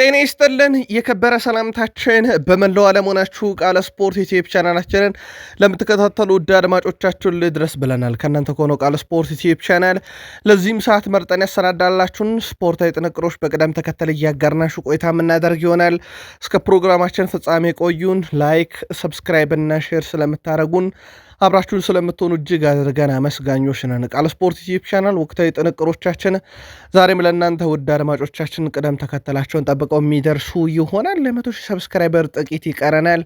ጤና ይስጥልን የከበረ ሰላምታችን በመላው ዓለም ሆናችሁ ቃለ ስፖርት ዩቲዩብ ቻናላችንን ለምትከታተሉ ውድ አድማጮቻችን ልድረስ ብለናል። ከእናንተ ከሆነው ቃለ ስፖርት ዩቲዩብ ቻናል ለዚህም ሰዓት መርጠን ያሰናዳላችሁን ስፖርታዊ ጥንቅሮች በቅደም ተከተል እያጋርናችሁ ቆይታ የምናደርግ ይሆናል። እስከ ፕሮግራማችን ፍጻሜ ቆዩን። ላይክ፣ ሰብስክራይብ እና ሼር ስለምታደርጉን አብራችሁን ስለምትሆኑ እጅግ አድርገን አመስጋኞች ነን። ቃል ስፖርት ዩቲዩብ ቻናል ወቅታዊ ጥንቅሮቻችን ዛሬም ለእናንተ ውድ አድማጮቻችን ቅደም ተከተላቸውን ጠብቀው የሚደርሱ ይሆናል። ለ100,000 ሰብስክራይበር ጥቂት ይቀረናል።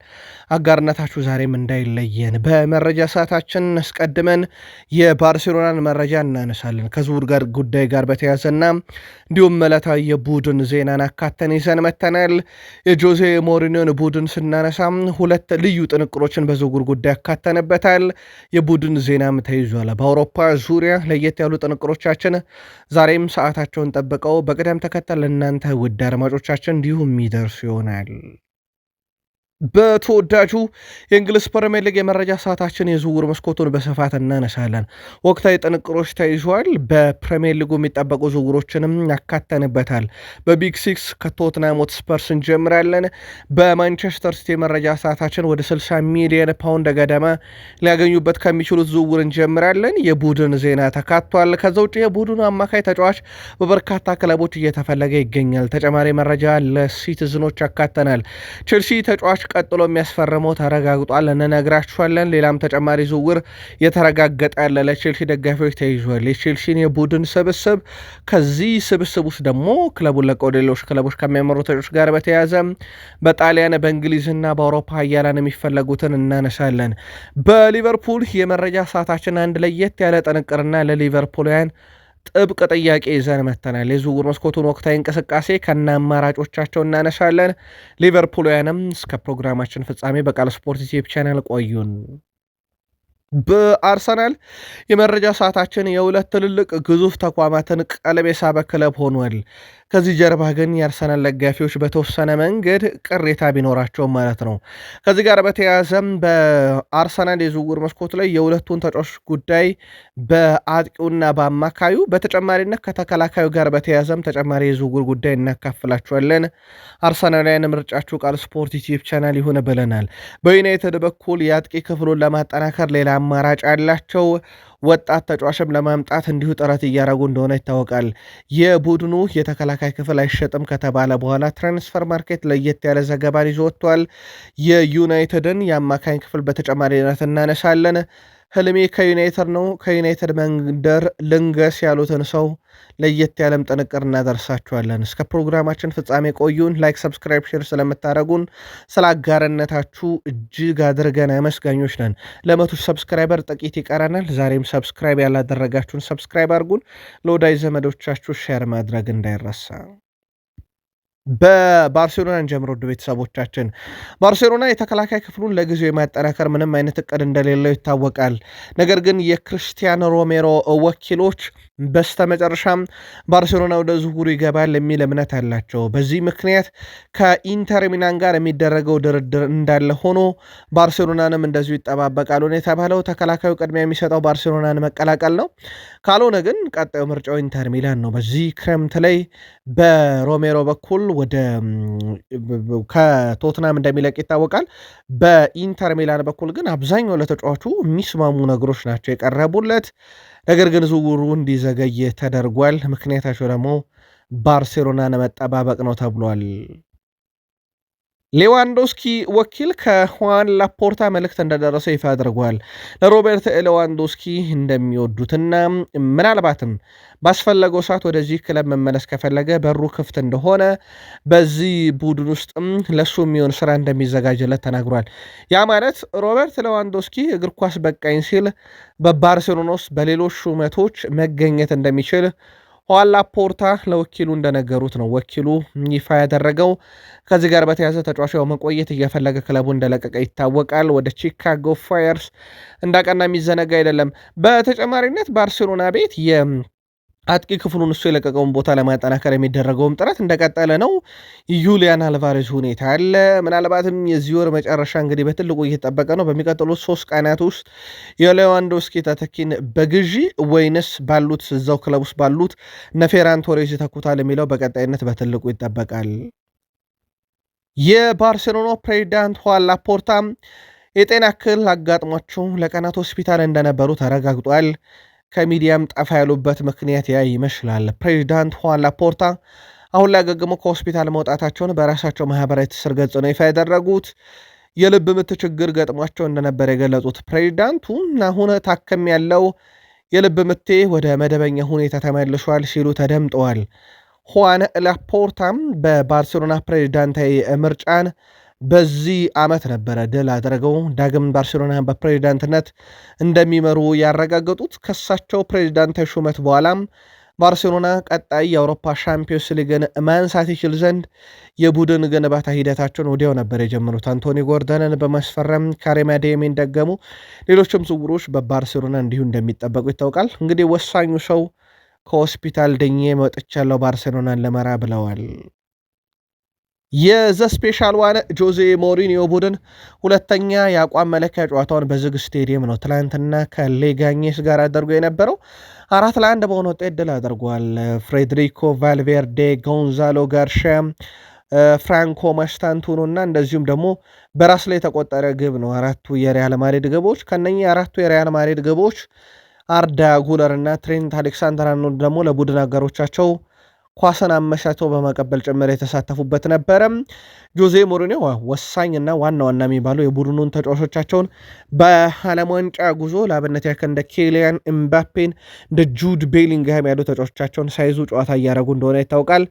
አጋርነታችሁ ዛሬም እንዳይለየን። በመረጃ ሰዓታችን አስቀድመን የባርሴሎናን መረጃ እናነሳለን። ከዝውውር ጋር ጉዳይ ጋር በተያዘና እንዲሁም ዕለታዊ የቡድን ዜናን አካተን ይዘን መተናል። የጆዜ ሞሪኒዮን ቡድን ስናነሳ ሁለት ልዩ ጥንቅሮችን በዝውውር ጉዳይ አካተንበታል። የቡድን ዜናም ተይዟል። በአውሮፓ ዙሪያ ለየት ያሉ ጥንቅሮቻችን ዛሬም ሰዓታቸውን ጠብቀው በቅደም ተከተል እናንተ ውድ አድማጮቻችን እንዲሁም የሚደርሱ ይሆናል። በተወዳጁ የእንግሊዝ ፕሪሚየር ሊግ የመረጃ ሰዓታችን የዝውውር መስኮቱን በስፋት እናነሳለን። ወቅታዊ ጥንቅሮች ተይዟል። በፕሪሚየር ሊጉ የሚጠበቁ ዝውውሮችንም ያካተንበታል። በቢግ ሲክስ ከቶትናም ሆትስፐርስ እንጀምራለን። በማንቸስተር ሲቲ የመረጃ ሰዓታችን ወደ 60 ሚሊዮን ፓውንድ ገደማ ሊያገኙበት ከሚችሉት ዝውውር እንጀምራለን። የቡድን ዜና ተካቷል። ከዛ ውጭ የቡድኑ አማካይ ተጫዋች በበርካታ ክለቦች እየተፈለገ ይገኛል። ተጨማሪ መረጃ ለሲቲዝኖች ያካተናል። ቼልሲ ተጫዋች ቀጥሎ የሚያስፈርመው ተረጋግጧል፣ እንነግራችኋለን። ሌላም ተጨማሪ ዝውውር የተረጋገጠ ያለ ለቼልሲ ደጋፊዎች ተይዟል። የቼልሲን የቡድን ስብስብ ከዚህ ስብስብ ውስጥ ደግሞ ክለቡን ለቀው ሌሎች ክለቦች ከሚያመሩ ተጫዋቾች ጋር በተያያዘ በጣሊያን በእንግሊዝና በአውሮፓ ኃያላን የሚፈለጉትን እናነሳለን። በሊቨርፑል የመረጃ ሰዓታችን አንድ ለየት ያለ ጥንቅርና ለሊቨርፑልያን ጥብቅ ጥያቄ ይዘን መተናል። የዝውውር መስኮቱን ወቅታዊ እንቅስቃሴ ከነ አማራጮቻቸው እናነሳለን። ሊቨርፑልያንም እስከ ፕሮግራማችን ፍጻሜ በቃል ስፖርት ዩቲዩብ ቻናል ቆዩን። በአርሰናል የመረጃ ሰዓታችን የሁለት ትልልቅ ግዙፍ ተቋማትን ቀለብ የሳበ ክለብ ሆኗል። ከዚህ ጀርባ ግን የአርሰናል ደጋፊዎች በተወሰነ መንገድ ቅሬታ ቢኖራቸውም ማለት ነው። ከዚህ ጋር በተያያዘም በአርሰናል የዝውውር መስኮት ላይ የሁለቱን ተጫዋቾች ጉዳይ በአጥቂውና በአማካዩ በተጨማሪነት ከተከላካዩ ጋር በተያያዘም ተጨማሪ የዝውውር ጉዳይ እናካፍላቸዋለን። አርሰናላውያን ምርጫችሁ ቃል ስፖርት ዩቲዩብ ቻናል ይሁን ብለናል። በዩናይትድ በኩል የአጥቂ ክፍሉን ለማጠናከር ሌላ አማራጭ ያላቸው ወጣት ተጫዋችም ለማምጣት እንዲሁ ጥረት እያደረጉ እንደሆነ ይታወቃል። የቡድኑ የተከላካይ ክፍል አይሸጥም ከተባለ በኋላ ትራንስፈር ማርኬት ለየት ያለ ዘገባን ይዞ ወጥቷል። የዩናይትድን የአማካኝ ክፍል በተጨማሪነት እናነሳለን። ህልሜ ከዩናይትድ ነው፣ ከዩናይትድ መንደር ልንገስ ያሉትን ሰው ለየት ያለም ጥንቅር እናደርሳችኋለን። እስከ ፕሮግራማችን ፍጻሜ ቆዩን። ላይክ፣ ሰብስክራይብ፣ ሼር ስለምታደረጉን ስለ አጋርነታችሁ እጅግ አድርገን አመስጋኞች ነን። ለ100 ሰብስክራይበር ጥቂት ይቀረናል። ዛሬም ሰብስክራይብ ያላደረጋችሁን ሰብስክራይብ አድርጉን። ለወዳጅ ዘመዶቻችሁ ሼር ማድረግ እንዳይረሳ። በባርሴሎናን ጀምሮ ውድ ቤተሰቦቻችን ባርሴሎና የተከላካይ ክፍሉን ለጊዜው የማጠናከር ምንም አይነት እቅድ እንደሌለው ይታወቃል። ነገር ግን የክርስቲያኖ ሮሜሮ ወኪሎች በስተመጨረሻም ባርሴሎና ወደ ዝውውሩ ይገባል የሚል እምነት አላቸው። በዚህ ምክንያት ከኢንተር ሚላን ጋር የሚደረገው ድርድር እንዳለ ሆኖ ባርሴሎናንም እንደዚሁ ይጠባበቃሉ ነው የተባለው። ተከላካዩ ቅድሚያ የሚሰጠው ባርሴሎናን መቀላቀል ነው። ካልሆነ ግን ቀጣዩ ምርጫው ኢንተር ሚላን ነው። በዚህ ክረምት ላይ በሮሜሮ በኩል ወደ ከቶትናም እንደሚለቅ ይታወቃል። በኢንተር ሚላን በኩል ግን አብዛኛው ለተጫዋቹ የሚስማሙ ነገሮች ናቸው የቀረቡለት። ነገር ግን ዝውውሩ እንዲዘገይ ተደርጓል። ምክንያታቸው ደግሞ ባርሴሎናን መጠባበቅ ነው ተብሏል። ሌዋንዶስኪ ወኪል ከሁዋን ላፖርታ መልእክት እንደደረሰ ይፋ አድርጓል። ለሮበርት ሌዋንዶስኪ እንደሚወዱትና ምናልባትም ባስፈለገው ሰዓት ወደዚህ ክለብ መመለስ ከፈለገ በሩ ክፍት እንደሆነ በዚህ ቡድን ውስጥም ለሱ የሚሆን ስራ እንደሚዘጋጅለት ተናግሯል። ያ ማለት ሮበርት ሌዋንዶስኪ እግር ኳስ በቃኝ ሲል በባርሴሎና ውስጥ በሌሎች ሹመቶች መገኘት እንደሚችል ሁዋን ላፖርታ ለወኪሉ እንደነገሩት ነው ወኪሉ ይፋ ያደረገው። ከዚህ ጋር በተያያዘ ተጫዋቹ መቆየት እየፈለገ ክለቡ እንደለቀቀ ይታወቃል። ወደ ቺካጎ ፋየርስ እንዳቀና የሚዘነጋ አይደለም። በተጨማሪነት ባርሴሎና ቤት አጥቂ ክፍሉን እሱ የለቀቀውን ቦታ ለማጠናከር የሚደረገውም ጥረት እንደቀጠለ ነው። ዩሊያን አልቫሬዝ ሁኔታ አለ። ምናልባትም የዚህ ወር መጨረሻ እንግዲህ በትልቁ እየተጠበቀ ነው። በሚቀጥሉት 3 ቀናት ውስጥ የሌዋንዶስኪ ተተኪን በግዢ ወይንስ ባሉት እዛው ክለብ ውስጥ ባሉት ነፌራን ቶሬዝ ይተኩታል የሚለው በቀጣይነት በትልቁ ይጠበቃል። የባርሴሎና ፕሬዚዳንት ሁዋን ላፖርታ የጤና እክል አጋጥሟቸው ለቀናት ሆስፒታል እንደነበሩ ተረጋግጧል። ከሚዲያም ጠፋ ያሉበት ምክንያት ያ ይመስላል። ፕሬዚዳንት ሁዋን ላፖርታ አሁን ላይ አገግመው ከሆስፒታል መውጣታቸውን በራሳቸው ማህበራዊ ትስስር ገጽ ነው ይፋ ያደረጉት። የልብ ምት ችግር ገጥሟቸው እንደነበር የገለጹት ፕሬዚዳንቱ አሁን ታከም ያለው የልብ ምቴ ወደ መደበኛ ሁኔታ ተመልሷል ሲሉ ተደምጠዋል። ሁዋን ላፖርታም በባርሴሎና ፕሬዚዳንታዊ ምርጫን በዚህ ዓመት ነበረ ድል አድርገው ዳግም ባርሴሎና በፕሬዚዳንትነት እንደሚመሩ ያረጋገጡት። ከሳቸው ፕሬዚዳንታዊ ሹመት በኋላም ባርሴሎና ቀጣይ የአውሮፓ ሻምፒዮንስ ሊግን ማንሳት ይችል ዘንድ የቡድን ግንባታ ሂደታቸውን ወዲያው ነበር የጀመሩት። አንቶኒ ጎርደንን በማስፈረም ካሪም አዴየሚን ደገሙ። ሌሎችም ዝውውሮች በባርሴሎና እንዲሁ እንደሚጠበቁ ይታወቃል። እንግዲህ ወሳኙ ሰው ከሆስፒታል ድኜ መጥቻለሁ ባርሴሎናን ለመራ ብለዋል። የዘ ስፔሻል ዋን ጆዜ ሞሪኒዮ ቡድን ሁለተኛ የአቋም መለኪያ ጨዋታውን በዝግ ስቴዲየም ነው ትላንትና ከሌጋኘስ ጋር አድርጎ የነበረው 4-1 በሆነ ውጤት ድል አድርጓል። ፍሬድሪኮ ቫልቬርዴ፣ ጎንዛሎ ጋርሺያ፣ ፍራንኮ ማስታንቱኖ እና እንደዚሁም ደግሞ በራስ ላይ የተቆጠረ ግብ ነው አራቱ የሪያል ማድሪድ ግቦች። ከነኚህ አራቱ የሪያል ማድሪድ ግቦች አርዳ ጉለር እና ትሬንት አሌክሳንደር አርኖልድ ደግሞ ለቡድን አጋሮቻቸው ኳስን አመቻችተው በማቀበል ጭምር የተሳተፉበት ነበረ። ጆዜ ሞሪኒዮ ወሳኝና ዋና ዋና የሚባሉ የቡድኑን ተጫዋቾቻቸውን በዓለም ዋንጫ ጉዞ ለአብነት ያክል እንደ ኬሊያን ኤምባፔን እንደ ጁድ ቤሊንግሃም ያሉ ተጫዋቾቻቸውን ሳይዙ ጨዋታ እያደረጉ እንደሆነ ይታወቃል።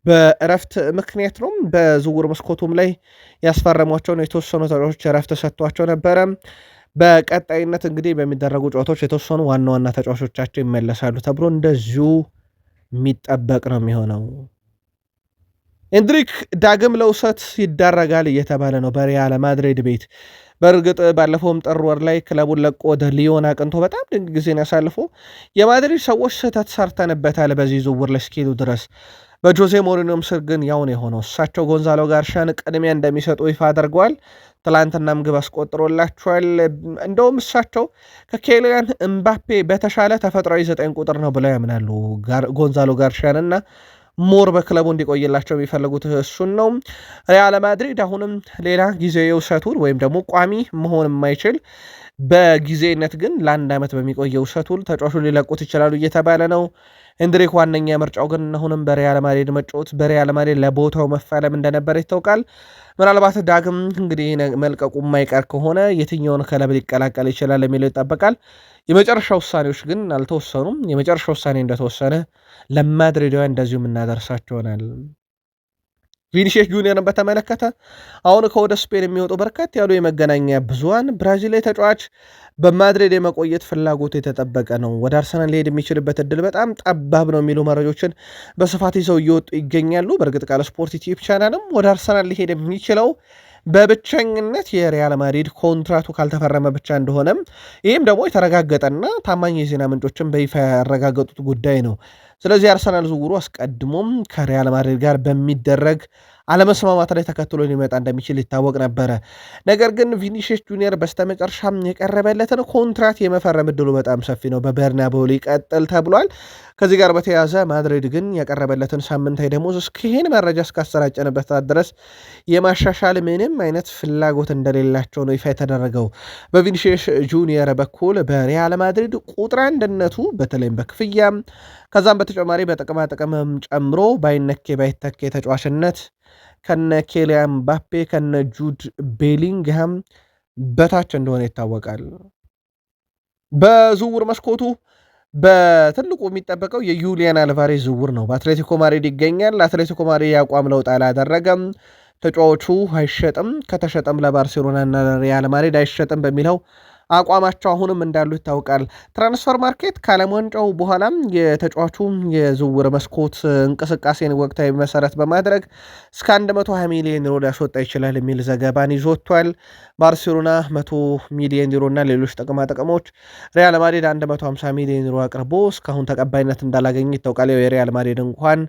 በእረፍት ምክንያት ነው። በዝውውር መስኮቱም ላይ ያስፈረሟቸውን የተወሰኑ ተጫዋቾች እረፍት ሰጥቷቸው ነበረ። በቀጣይነት እንግዲህ በሚደረጉ ጨዋታዎች የተወሰኑ ዋና ዋና ተጫዋቾቻቸው ይመለሳሉ ተብሎ እንደዚሁ የሚጠበቅ ነው የሚሆነው። ኤንድሪክ ዳግም ለውሰት ይዳረጋል እየተባለ ነው በሪያል ማድሪድ ቤት። በእርግጥ ባለፈውም ጥር ወር ላይ ክለቡን ለቆ ወደ ሊዮን አቅንቶ በጣም ድንቅ ጊዜን ያሳልፎ የማድሪድ ሰዎች ስህተት ሰርተንበታል በዚህ ዝውውር ለስኪሉ ድረስ በጆዜ ሞሪኒዮም ስር ግን ያውን የሆነው እሳቸው ጎንዛሎ ጋርሻን ቅድሚያ እንደሚሰጡ ይፋ አድርገዋል። ትላንትናም ግብ አስቆጥሮላቸዋል። እንደውም እሳቸው ከኬሊያን እምባፔ በተሻለ ተፈጥሯዊ 9 ቁጥር ነው ብለው ያምናሉ ጎንዛሎ ጋርሻን እና ሞር በክለቡ እንዲቆይላቸው የሚፈልጉት እሱን ነው። ሪያል ማድሪድ አሁንም ሌላ ጊዜ የውሰቱን ወይም ደግሞ ቋሚ መሆን የማይችል በጊዜነት ግን ለአንድ ዓመት በሚቆየው ውሰቱል ተጫዋቹ ሊለቁት ይችላሉ እየተባለ ነው። ኤንድሪክ ዋነኛ ምርጫው ግን አሁንም በሪያል ማድሪድ መጫወት በሪያል ማድሪድ ለቦታው መፋለም እንደነበረ ይታወቃል። ምናልባት ዳግም እንግዲህ መልቀቁ የማይቀር ከሆነ የትኛውን ክለብ ሊቀላቀል ይችላል የሚለው ይጠበቃል። የመጨረሻ ውሳኔዎች ግን አልተወሰኑም። የመጨረሻ ውሳኔ እንደተወሰነ ለማድሪዳውያን እንደዚሁ የምናደርሳቸውናል። ቪኒሲየስ ጁኒየርን በተመለከተ አሁን ከወደ ስፔን የሚወጡ በርካታ ያሉ የመገናኛ ብዙሃን ብራዚላዊ ተጫዋች በማድሪድ የመቆየት ፍላጎቱ የተጠበቀ ነው፣ ወደ አርሰናል ሊሄድ የሚችልበት እድል በጣም ጠባብ ነው የሚሉ መረጃዎችን በስፋት ይዘው እየወጡ ይገኛሉ። በእርግጥ ቃል ስፖርት ዩቲዩብ ቻናልም ወደ አርሰናል ሊሄድ የሚችለው በብቸኝነት የሪያል ማድሪድ ኮንትራቱ ካልተፈረመ ብቻ እንደሆነም ይህም ደግሞ የተረጋገጠና ታማኝ የዜና ምንጮችን በይፋ ያረጋገጡት ጉዳይ ነው። ስለዚህ የአርሰናል ዝውውሩ አስቀድሞም ከሪያል ማድሪድ ጋር በሚደረግ አለመስማማት ላይ ተከትሎ ሊመጣ እንደሚችል ይታወቅ ነበረ። ነገር ግን ቪኒሲየስ ጁኒየር በስተመጨረሻም የቀረበለትን ኮንትራት የመፈረም እድሉ በጣም ሰፊ ነው። በበርናቤው ሊቀጥል ተብሏል። ከዚህ ጋር በተያያዘ ማድሪድ ግን ያቀረበለትን ሳምንታዊ ደሞዝ ይህን መረጃ እስካሰራጨንበት ሰዓት ድረስ የማሻሻል ምንም አይነት ፍላጎት እንደሌላቸው ነው ይፋ የተደረገው። በቪኒሲየስ ጁኒየር በኩል በሪያል ማድሪድ ቁጥር አንድነቱ በተለይም በክፍያም ከዛም በተጨማሪ በጥቅማ ጥቅምም ጨምሮ ባይነኬ ባይተኬ ተጫዋችነት ከነ ኬሊያን ምባፔ ከነ ጁድ ቤሊንግሃም በታች እንደሆነ ይታወቃል። በዝውውር መስኮቱ በትልቁ የሚጠበቀው የዩሊያን አልቫሬዝ ዝውውር ነው። በአትሌቲኮ ማድሪድ ይገኛል። አትሌቲኮ ማድሪድ የአቋም ለውጥ አላደረገም። ተጫዋቹ አይሸጥም፣ ከተሸጠም ለባርሴሎና እና ለሪያል ማድሪድ አይሸጥም በሚለው አቋማቸው አሁንም እንዳሉ ይታወቃል። ትራንስፈር ማርኬት ከዓለም ዋንጫው በኋላም የተጫዋቹ የዝውውር መስኮት እንቅስቃሴን ወቅታዊ መሰረት በማድረግ እስከ 120 ሚሊዮን ዩሮ ሊያስወጣ ይችላል የሚል ዘገባን ይዞ ወጥቷል። ባርሴሎና 100 ሚሊዮን ዩሮ እና ሌሎች ጥቅማ ጥቅሞች፣ ሪያል ማድሪድ 150 ሚሊዮን ዩሮ አቅርቦ እስካሁን ተቀባይነት እንዳላገኘ ይታወቃል። የሪያል ማድሪድ እንኳን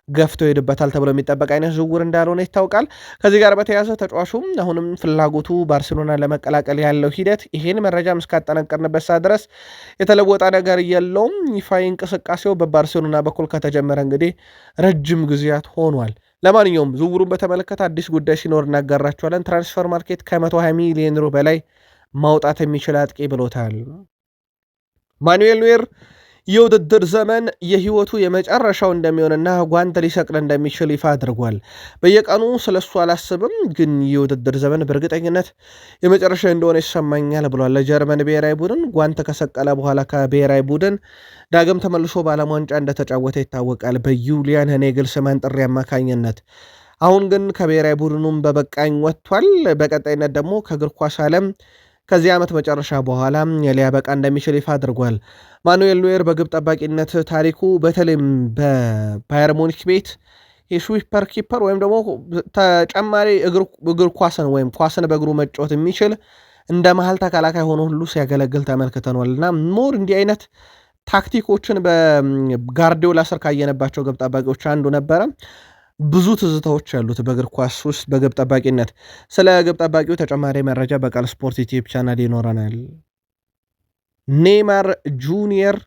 ገፍቶ ይሄድበታል ተብሎ የሚጠበቅ አይነት ዝውውር እንዳልሆነ ይታወቃል። ከዚህ ጋር በተያያዘ ተጫዋቹም አሁንም ፍላጎቱ ባርሴሎና ለመቀላቀል ያለው ሂደት ይሄን መረጃም እስካጠናቀርንበት ሰዓት ድረስ የተለወጠ ነገር የለውም። ይፋዊ እንቅስቃሴው በባርሴሎና በኩል ከተጀመረ እንግዲህ ረጅም ጊዜያት ሆኗል። ለማንኛውም ዝውውሩን በተመለከተ አዲስ ጉዳይ ሲኖር እናጋራቸዋለን። ትራንስፈር ማርኬት ከ120 ሚሊዮን ዩሮ በላይ ማውጣት የሚችል አጥቂ ብሎታል። ማኑኤል ኖየር የውድድር ዘመን የህይወቱ የመጨረሻው እንደሚሆንና ጓንት ሊሰቅል እንደሚችል ይፋ አድርጓል። በየቀኑ ስለሱ አላስብም፣ ግን የውድድር ዘመን በእርግጠኝነት የመጨረሻ እንደሆነ ይሰማኛል ብሏል። ለጀርመን ብሔራዊ ቡድን ጓንት ከሰቀለ በኋላ ከብሔራዊ ቡድን ዳግም ተመልሶ በዓለም ዋንጫ እንደተጫወተ ይታወቃል፣ በዩሊያን ኔግልስማን ጥሪ አማካኝነት። አሁን ግን ከብሔራዊ ቡድኑም በበቃኝ ወጥቷል። በቀጣይነት ደግሞ ከእግር ኳስ ዓለም ከዚህ ዓመት መጨረሻ በኋላ ሊያበቃ እንደሚችል ይፋ አድርጓል። ማኑኤል ኖየር በግብ ጠባቂነት ታሪኩ በተለይም በባየር ሙኒክ ቤት የስዊፐር ኪፐር ወይም ደግሞ ተጨማሪ እግር ኳስን ወይም ኳስን በእግሩ መጫወት የሚችል እንደ መሀል ተከላካይ ሆኖ ሁሉ ሲያገለግል ተመልክተኗል እና ሞር እንዲህ አይነት ታክቲኮችን በጋርዲዮላ ስር ካየነባቸው ግብ ጠባቂዎች አንዱ ነበረ። ብዙ ትዝታዎች ያሉት በእግር ኳስ ውስጥ በግብ ጠባቂነት። ስለ ግብ ጠባቂው ተጨማሪ መረጃ በቃል ስፖርት ዩቲዩብ ቻናል ይኖረናል። ኔይማር ጁኒየር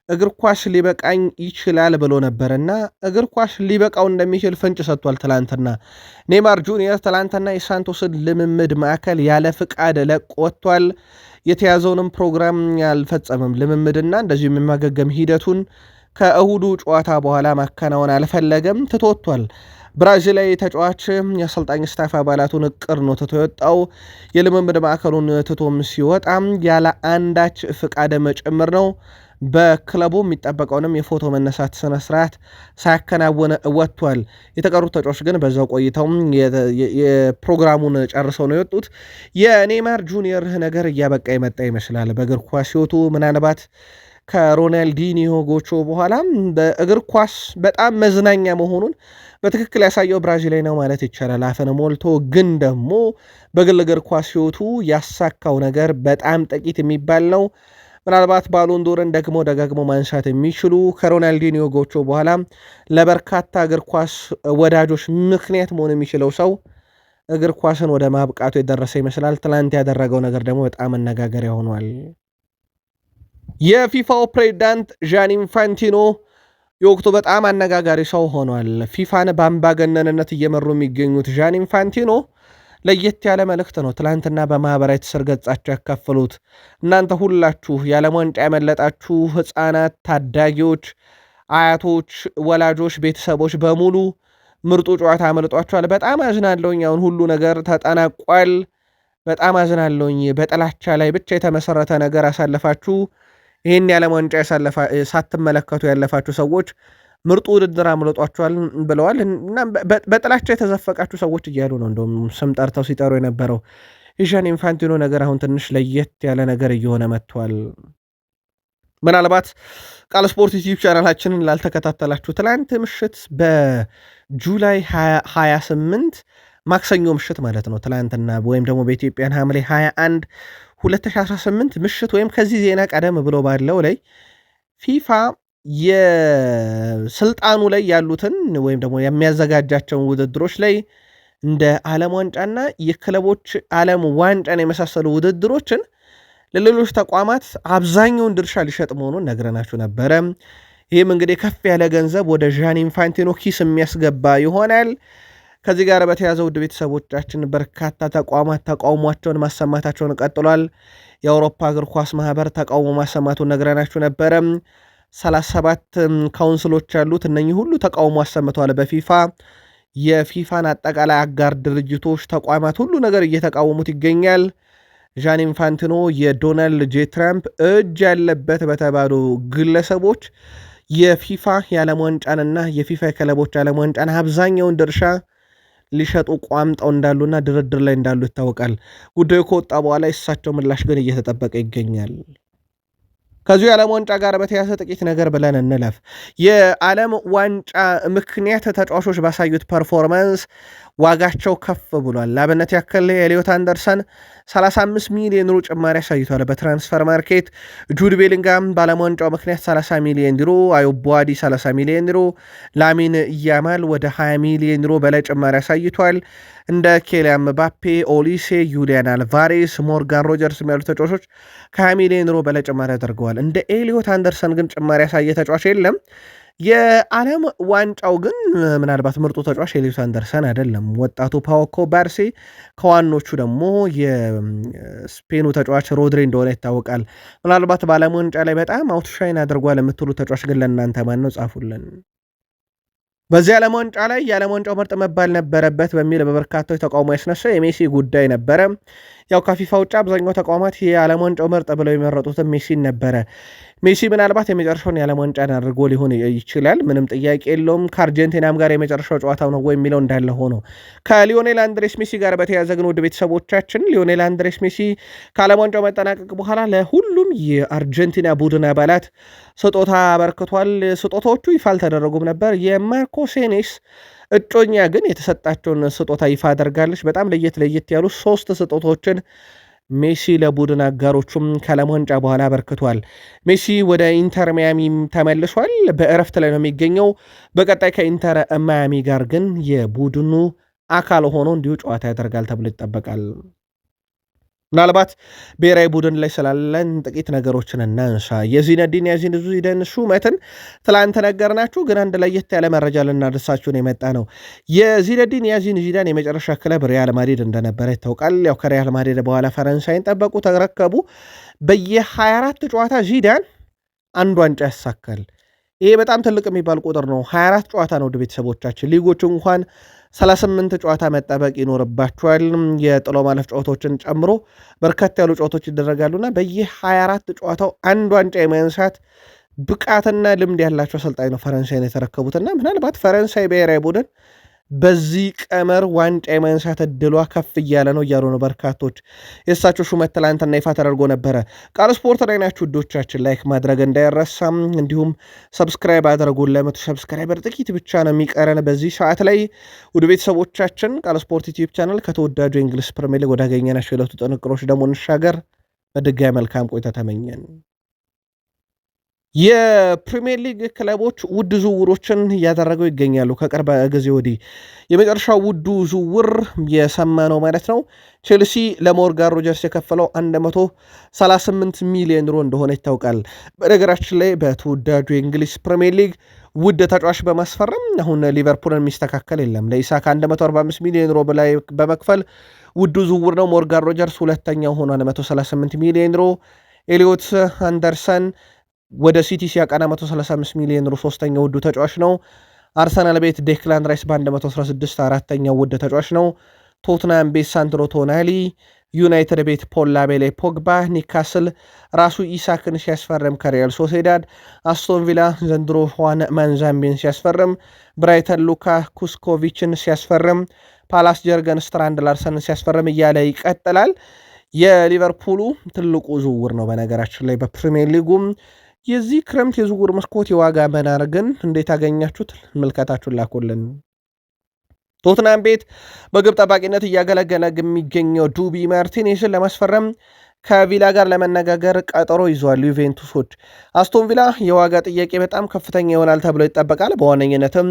እግር ኳስ ሊበቃኝ ይችላል ብሎ ነበርና እግር ኳስ ሊበቃው እንደሚችል ፍንጭ ሰጥቷል። ትላንትና ኔይማር ጁኒየር ትላንትና የሳንቶስን ልምምድ ማዕከል ያለ ፍቃድ ለቆ ወጥቷል። የተያዘውንም ፕሮግራም አልፈጸምም። ልምምድና እንደዚሁ የማገገም ሂደቱን ከእሁዱ ጨዋታ በኋላ ማከናወን አልፈለገም፣ ትቶቷል። ብራዚላዊ ተጫዋች የአሰልጣኝ ስታፍ አባላቱን እቅር ነው ትቶ የወጣው። የልምምድ ማዕከሉን ትቶም ሲወጣ ያለ አንዳች ፍቃድ መጨመር ነው። በክለቡ የሚጠበቀውንም የፎቶ መነሳት ስነስርዓት ሳያከናወነ ወጥቷል። የተቀሩት ተጫዋች ግን በዛው ቆይተው የፕሮግራሙን ጨርሰው ነው የወጡት። የኔይማር ጁኒየር ነገር እያበቃ የመጣ ይመስላል በእግር ኳስ ሕይወቱ ምናልባት ከሮናልዲኒዮ ጎቾ በኋላ በእግር ኳስ በጣም መዝናኛ መሆኑን በትክክል ያሳየው ብራዚላዊ ነው ማለት ይቻላል። አፈነ ሞልቶ ግን ደግሞ በግል እግር ኳስ ሕይወቱ ያሳካው ነገር በጣም ጥቂት የሚባል ነው። ምናልባት ባሎንዶርን ደግሞ ደጋግሞ ማንሳት የሚችሉ ከሮናልዲኒዮ ጎቾ በኋላ ለበርካታ እግር ኳስ ወዳጆች ምክንያት መሆን የሚችለው ሰው እግር ኳስን ወደ ማብቃቱ የደረሰ ይመስላል። ትላንት ያደረገው ነገር ደግሞ በጣም መነጋገሪያ ሆኗል። የፊፋው ፕሬዚዳንት ዣን ኢንፋንቲኖ የወቅቱ በጣም አነጋጋሪ ሰው ሆኗል። ፊፋን በአምባገነንነት እየመሩ የሚገኙት ዣን ኢንፋንቲኖ ለየት ያለ መልእክት ነው ትላንትና በማኅበራዊ ትስስር ገጻቸው ያካፈሉት። እናንተ ሁላችሁ የዓለም ዋንጫ ያመለጣችሁ ሕፃናት፣ ታዳጊዎች፣ አያቶች፣ ወላጆች፣ ቤተሰቦች በሙሉ ምርጡ ጨዋታ አመልጧችኋል። በጣም አዝናለሁኝ። አሁን ሁሉ ነገር ተጠናቋል። በጣም አዝናለሁኝ። በጥላቻ ላይ ብቻ የተመሰረተ ነገር አሳለፋችሁ። ይህን የዓለም ዋንጫ ሳትመለከቱ ያለፋችሁ ሰዎች ምርጡ ውድድር አምልጧቸዋል ብለዋል። እና በጥላቻ የተዘፈቃችሁ ሰዎች እያሉ ነው እንደውም ስም ጠርተው ሲጠሩ የነበረው። የዣን ኢንፋንቲኖ ነገር አሁን ትንሽ ለየት ያለ ነገር እየሆነ መጥቷል። ምናልባት ቃል ስፖርት ዩቲዩብ ቻናላችንን ላልተከታተላችሁ ትላንት ምሽት በጁላይ 28 ማክሰኞ ምሽት ማለት ነው ትላንትና ወይም ደግሞ በኢትዮጵያን ሐምሌ 21 2018 ምሽት ወይም ከዚህ ዜና ቀደም ብሎ ባለው ላይ ፊፋ የስልጣኑ ላይ ያሉትን ወይም ደግሞ የሚያዘጋጃቸውን ውድድሮች ላይ እንደ ዓለም ዋንጫና የክለቦች ዓለም ዋንጫን የመሳሰሉ ውድድሮችን ለሌሎች ተቋማት አብዛኛውን ድርሻ ሊሸጥ መሆኑን ነግረናችሁ ነበረ። ይህም እንግዲህ ከፍ ያለ ገንዘብ ወደ ዣን ኢንፋንቲኖ ኪስ የሚያስገባ ይሆናል። ከዚህ ጋር በተያዘ ውድ ቤተሰቦቻችን በርካታ ተቋማት ተቃውሟቸውን ማሰማታቸውን ቀጥሏል። የአውሮፓ እግር ኳስ ማህበር ተቃውሞ ማሰማቱን ነግረናችሁ ነበረ። 37 ካውንስሎች ያሉት እነኚህ ሁሉ ተቃውሞ አሰምተዋል በፊፋ። የፊፋን አጠቃላይ አጋር ድርጅቶች፣ ተቋማት ሁሉ ነገር እየተቃወሙት ይገኛል። ዣን ኢንፋንቲኖ የዶናልድ ጄ ትራምፕ እጅ ያለበት በተባሉ ግለሰቦች የፊፋ የዓለም ዋንጫንና የፊፋ የክለቦች ዓለም ዋንጫን አብዛኛውን ድርሻ ሊሸጡ ቋምጠው እንዳሉና ድርድር ላይ እንዳሉ ይታወቃል። ጉዳዩ ከወጣ በኋላ የእሳቸው ምላሽ ግን እየተጠበቀ ይገኛል። ከዚሁ የዓለም ዋንጫ ጋር በተያያዘ ጥቂት ነገር ብለን እንለፍ። የዓለም ዋንጫ ምክንያት ተጫዋቾች ባሳዩት ፐርፎርማንስ ዋጋቸው ከፍ ብሏል። ለአብነት ያክል ኤሊዮት አንደርሰን 35 ሚሊዮን ዩሮ ጭማሪ አሳይቷል በትራንስፈር ማርኬት። ጁድ ቤሊንጋም በዓለም ዋንጫው ምክንያት 30 ሚሊዮን ዩሮ፣ አዩብ ቡዋዲ 30 ሚሊዮን ዩሮ፣ ላሚን ያማል ወደ 20 ሚሊዮን ዩሮ በላይ ጭማሪ አሳይቷል። እንደ ኬሊያን ምባፔ፣ ኦሊሴ፣ ዩሊያን አልቫሬስ፣ ሞርጋን ሮጀርስ ያሉ ተጫዋቾች ከ20 ሚሊዮን ዩሮ በላይ ጭማሪ አድርገዋል። እንደ ኤሊዮት አንደርሰን ግን ጭማሪ ያሳየ ተጫዋች የለም። የዓለም ዋንጫው ግን ምናልባት ምርጡ ተጫዋች ኤሊዮት አንደርሰን አይደለም። ወጣቱ ፓውኮ ባርሴ ከዋኖቹ ደግሞ የስፔኑ ተጫዋች ሮድሪ እንደሆነ ይታወቃል። ምናልባት በዓለም ዋንጫ ላይ በጣም አውትሻይን አድርጓል የምትሉ ተጫዋች ግን ለእናንተ ማን ነው? ጻፉልን። በዚህ ዓለም ዋንጫ ላይ የዓለም ዋንጫው ምርጥ መባል ነበረበት በሚል በበርካታዎች ተቃውሞ ያስነሳ የሜሲ ጉዳይ ነበረ። ያው ከፊፋ ውጭ አብዛኛው ተቋማት የዓለም ዋንጫው ምርጥ ብለው የመረጡትም ሜሲን ነበረ። ሜሲ ምናልባት የመጨረሻውን የዓለም ዋንጫን አድርጎ ሊሆን ይችላል፣ ምንም ጥያቄ የለውም። ከአርጀንቲናም ጋር የመጨረሻው ጨዋታው ነው ወይ የሚለው እንዳለ ሆኖ ከሊዮኔል አንድሬስ ሜሲ ጋር በተያያዘ ግን ውድ ቤተሰቦቻችን ሊዮኔል አንድሬስ ሜሲ ከዓለም ዋንጫው መጠናቀቅ በኋላ ለሁሉም የአርጀንቲና ቡድን አባላት ስጦታ አበርክቷል። ስጦታዎቹ ይፋ አልተደረጉም ነበር። የማርኮ ሴኔስ እጮኛ ግን የተሰጣቸውን ስጦታ ይፋ አደርጋለች። በጣም ለየት ያሉ 3 ስጦታዎችን ሜሲ ለቡድን አጋሮቹም ከዓለም ዋንጫ በኋላ አበርክቷል። ሜሲ ወደ ኢንተር ማያሚ ተመልሷል። በእረፍት ላይ ነው የሚገኘው። በቀጣይ ከኢንተር ማያሚ ጋር ግን የቡድኑ አካል ሆኖ እንዲሁ ጨዋታ ያደርጋል ተብሎ ይጠበቃል። ምናልባት ብሔራዊ ቡድን ላይ ስላለን ጥቂት ነገሮችን እናንሳ። የዚነዲን ዚዳን ሹመትን ትላንት ነገርናችሁ፣ ግን አንድ ለየት ያለ መረጃ ልናደርሳችሁን የመጣ ነው። የዚነዲን ዚዳን የመጨረሻ ክለብ ሪያል ማድሪድ እንደነበረ ይታወቃል። ያው ከሪያል ማድሪድ በኋላ ፈረንሳይን ጠበቁ፣ ተረከቡ። በየ24 ጨዋታ ዚዳን አንድ ዋንጫ ያሳካል። ይሄ በጣም ትልቅ የሚባል ቁጥር ነው። 24 ጨዋታ ነው ወደ ቤተሰቦቻችን። ሊጎቹ እንኳን 38 ጨዋታ መጠበቅ ይኖርባቸዋል። የጥሎ ማለፍ ጨዋታዎችን ጨምሮ በርከት ያሉ ጨዋታዎች ይደረጋሉና በየ24 ጨዋታው አንድ ዋንጫ የማንሳት ብቃትና ልምድ ያላቸው አሰልጣኝ ነው ፈረንሳይን የተረከቡትና ምናልባት ፈረንሳይ ብሔራዊ ቡድን በዚህ ቀመር ዋንጫ የማንሳት እድሏ ከፍ እያለ ነው እያሉ ነው በርካቶች። የእሳቸው ሹመት ትላንትና ይፋ ተደርጎ ነበረ። ቃል ስፖርት ላይ ናችሁ ውዶቻችን፣ ላይክ ማድረግ እንዳይረሳም፣ እንዲሁም ሰብስክራይብ አድርጉን። ለመቶ ሰብስክራይበር ጥቂት ብቻ ነው የሚቀረን በዚህ ሰዓት ላይ። ውድ ቤተሰቦቻችን ቃል ስፖርት ዩቲዩብ ቻናል ከተወዳጁ የእንግሊዝ ፕሪሚየር ሊግ ወዳገኘናቸው የዕለቱ ጥንቅሮች ደግሞ እንሻገር። በድጋሚ መልካም ቆይታ ተመኘን። የፕሪሚየር ሊግ ክለቦች ውድ ዝውውሮችን እያደረገው ይገኛሉ። ከቅርብ ጊዜ ወዲህ የመጨረሻው ውዱ ዝውውር የሰማነው ማለት ነው ቼልሲ ለሞርጋን ሮጀርስ የከፈለው 138 ሚሊዮን ዩሮ እንደሆነ ይታወቃል። በነገራችን ላይ በተወዳጁ የእንግሊዝ ፕሪሚየር ሊግ ውድ ተጫዋች በማስፈረም አሁን ሊቨርፑልን የሚስተካከል የለም። ለኢሳክ 145 ሚሊዮን ዩሮ በላይ በመክፈል ውዱ ዝውውር ነው። ሞርጋን ሮጀርስ ሁለተኛው ሆኖ 138 ሚሊዮን ዩሮ። ኤሊዮት አንደርሰን ወደ ሲቲ ሲያቀና 135 ሚሊዮን ዩሮ ሶስተኛው ውዱ ተጫዋች ነው። አርሰናል ቤት ዴክላን ራይስ በ116 አራተኛው ውድ ተጫዋች ነው። ቶትናም ቤት ሳንድሮ ቶናሊ፣ ዩናይትድ ቤት ፖል ላቤሌ ፖግባ፣ ኒካስል ራሱ ኢሳክን ሲያስፈርም ከሪያል ሶሴዳድ፣ አስቶን ቪላ ዘንድሮ ዋን ማንዛምቢን ሲያስፈርም፣ ብራይተን ሉካ ኩስኮቪችን ሲያስፈርም፣ ፓላስ ጀርገን ስትራንድ ላርሰንን ሲያስፈርም እያለ ይቀጥላል። የሊቨርፑሉ ትልቁ ዝውውር ነው በነገራችን ላይ በፕሪሚየር ሊጉም የዚህ ክረምት የዝውውር መስኮት የዋጋ መናር ግን እንዴት አገኛችሁት? ምልከታችሁን ላኩልን። ቶትናም ቤት በግብ ጠባቂነት እያገለገለ የሚገኘው ዱቢ ማርቲኔዝን ለማስፈረም ከቪላ ጋር ለመነጋገር ቀጠሮ ይዟል ዩቬንቱሶች። አስቶን ቪላ የዋጋ ጥያቄ በጣም ከፍተኛ ይሆናል ተብሎ ይጠበቃል። በዋነኝነትም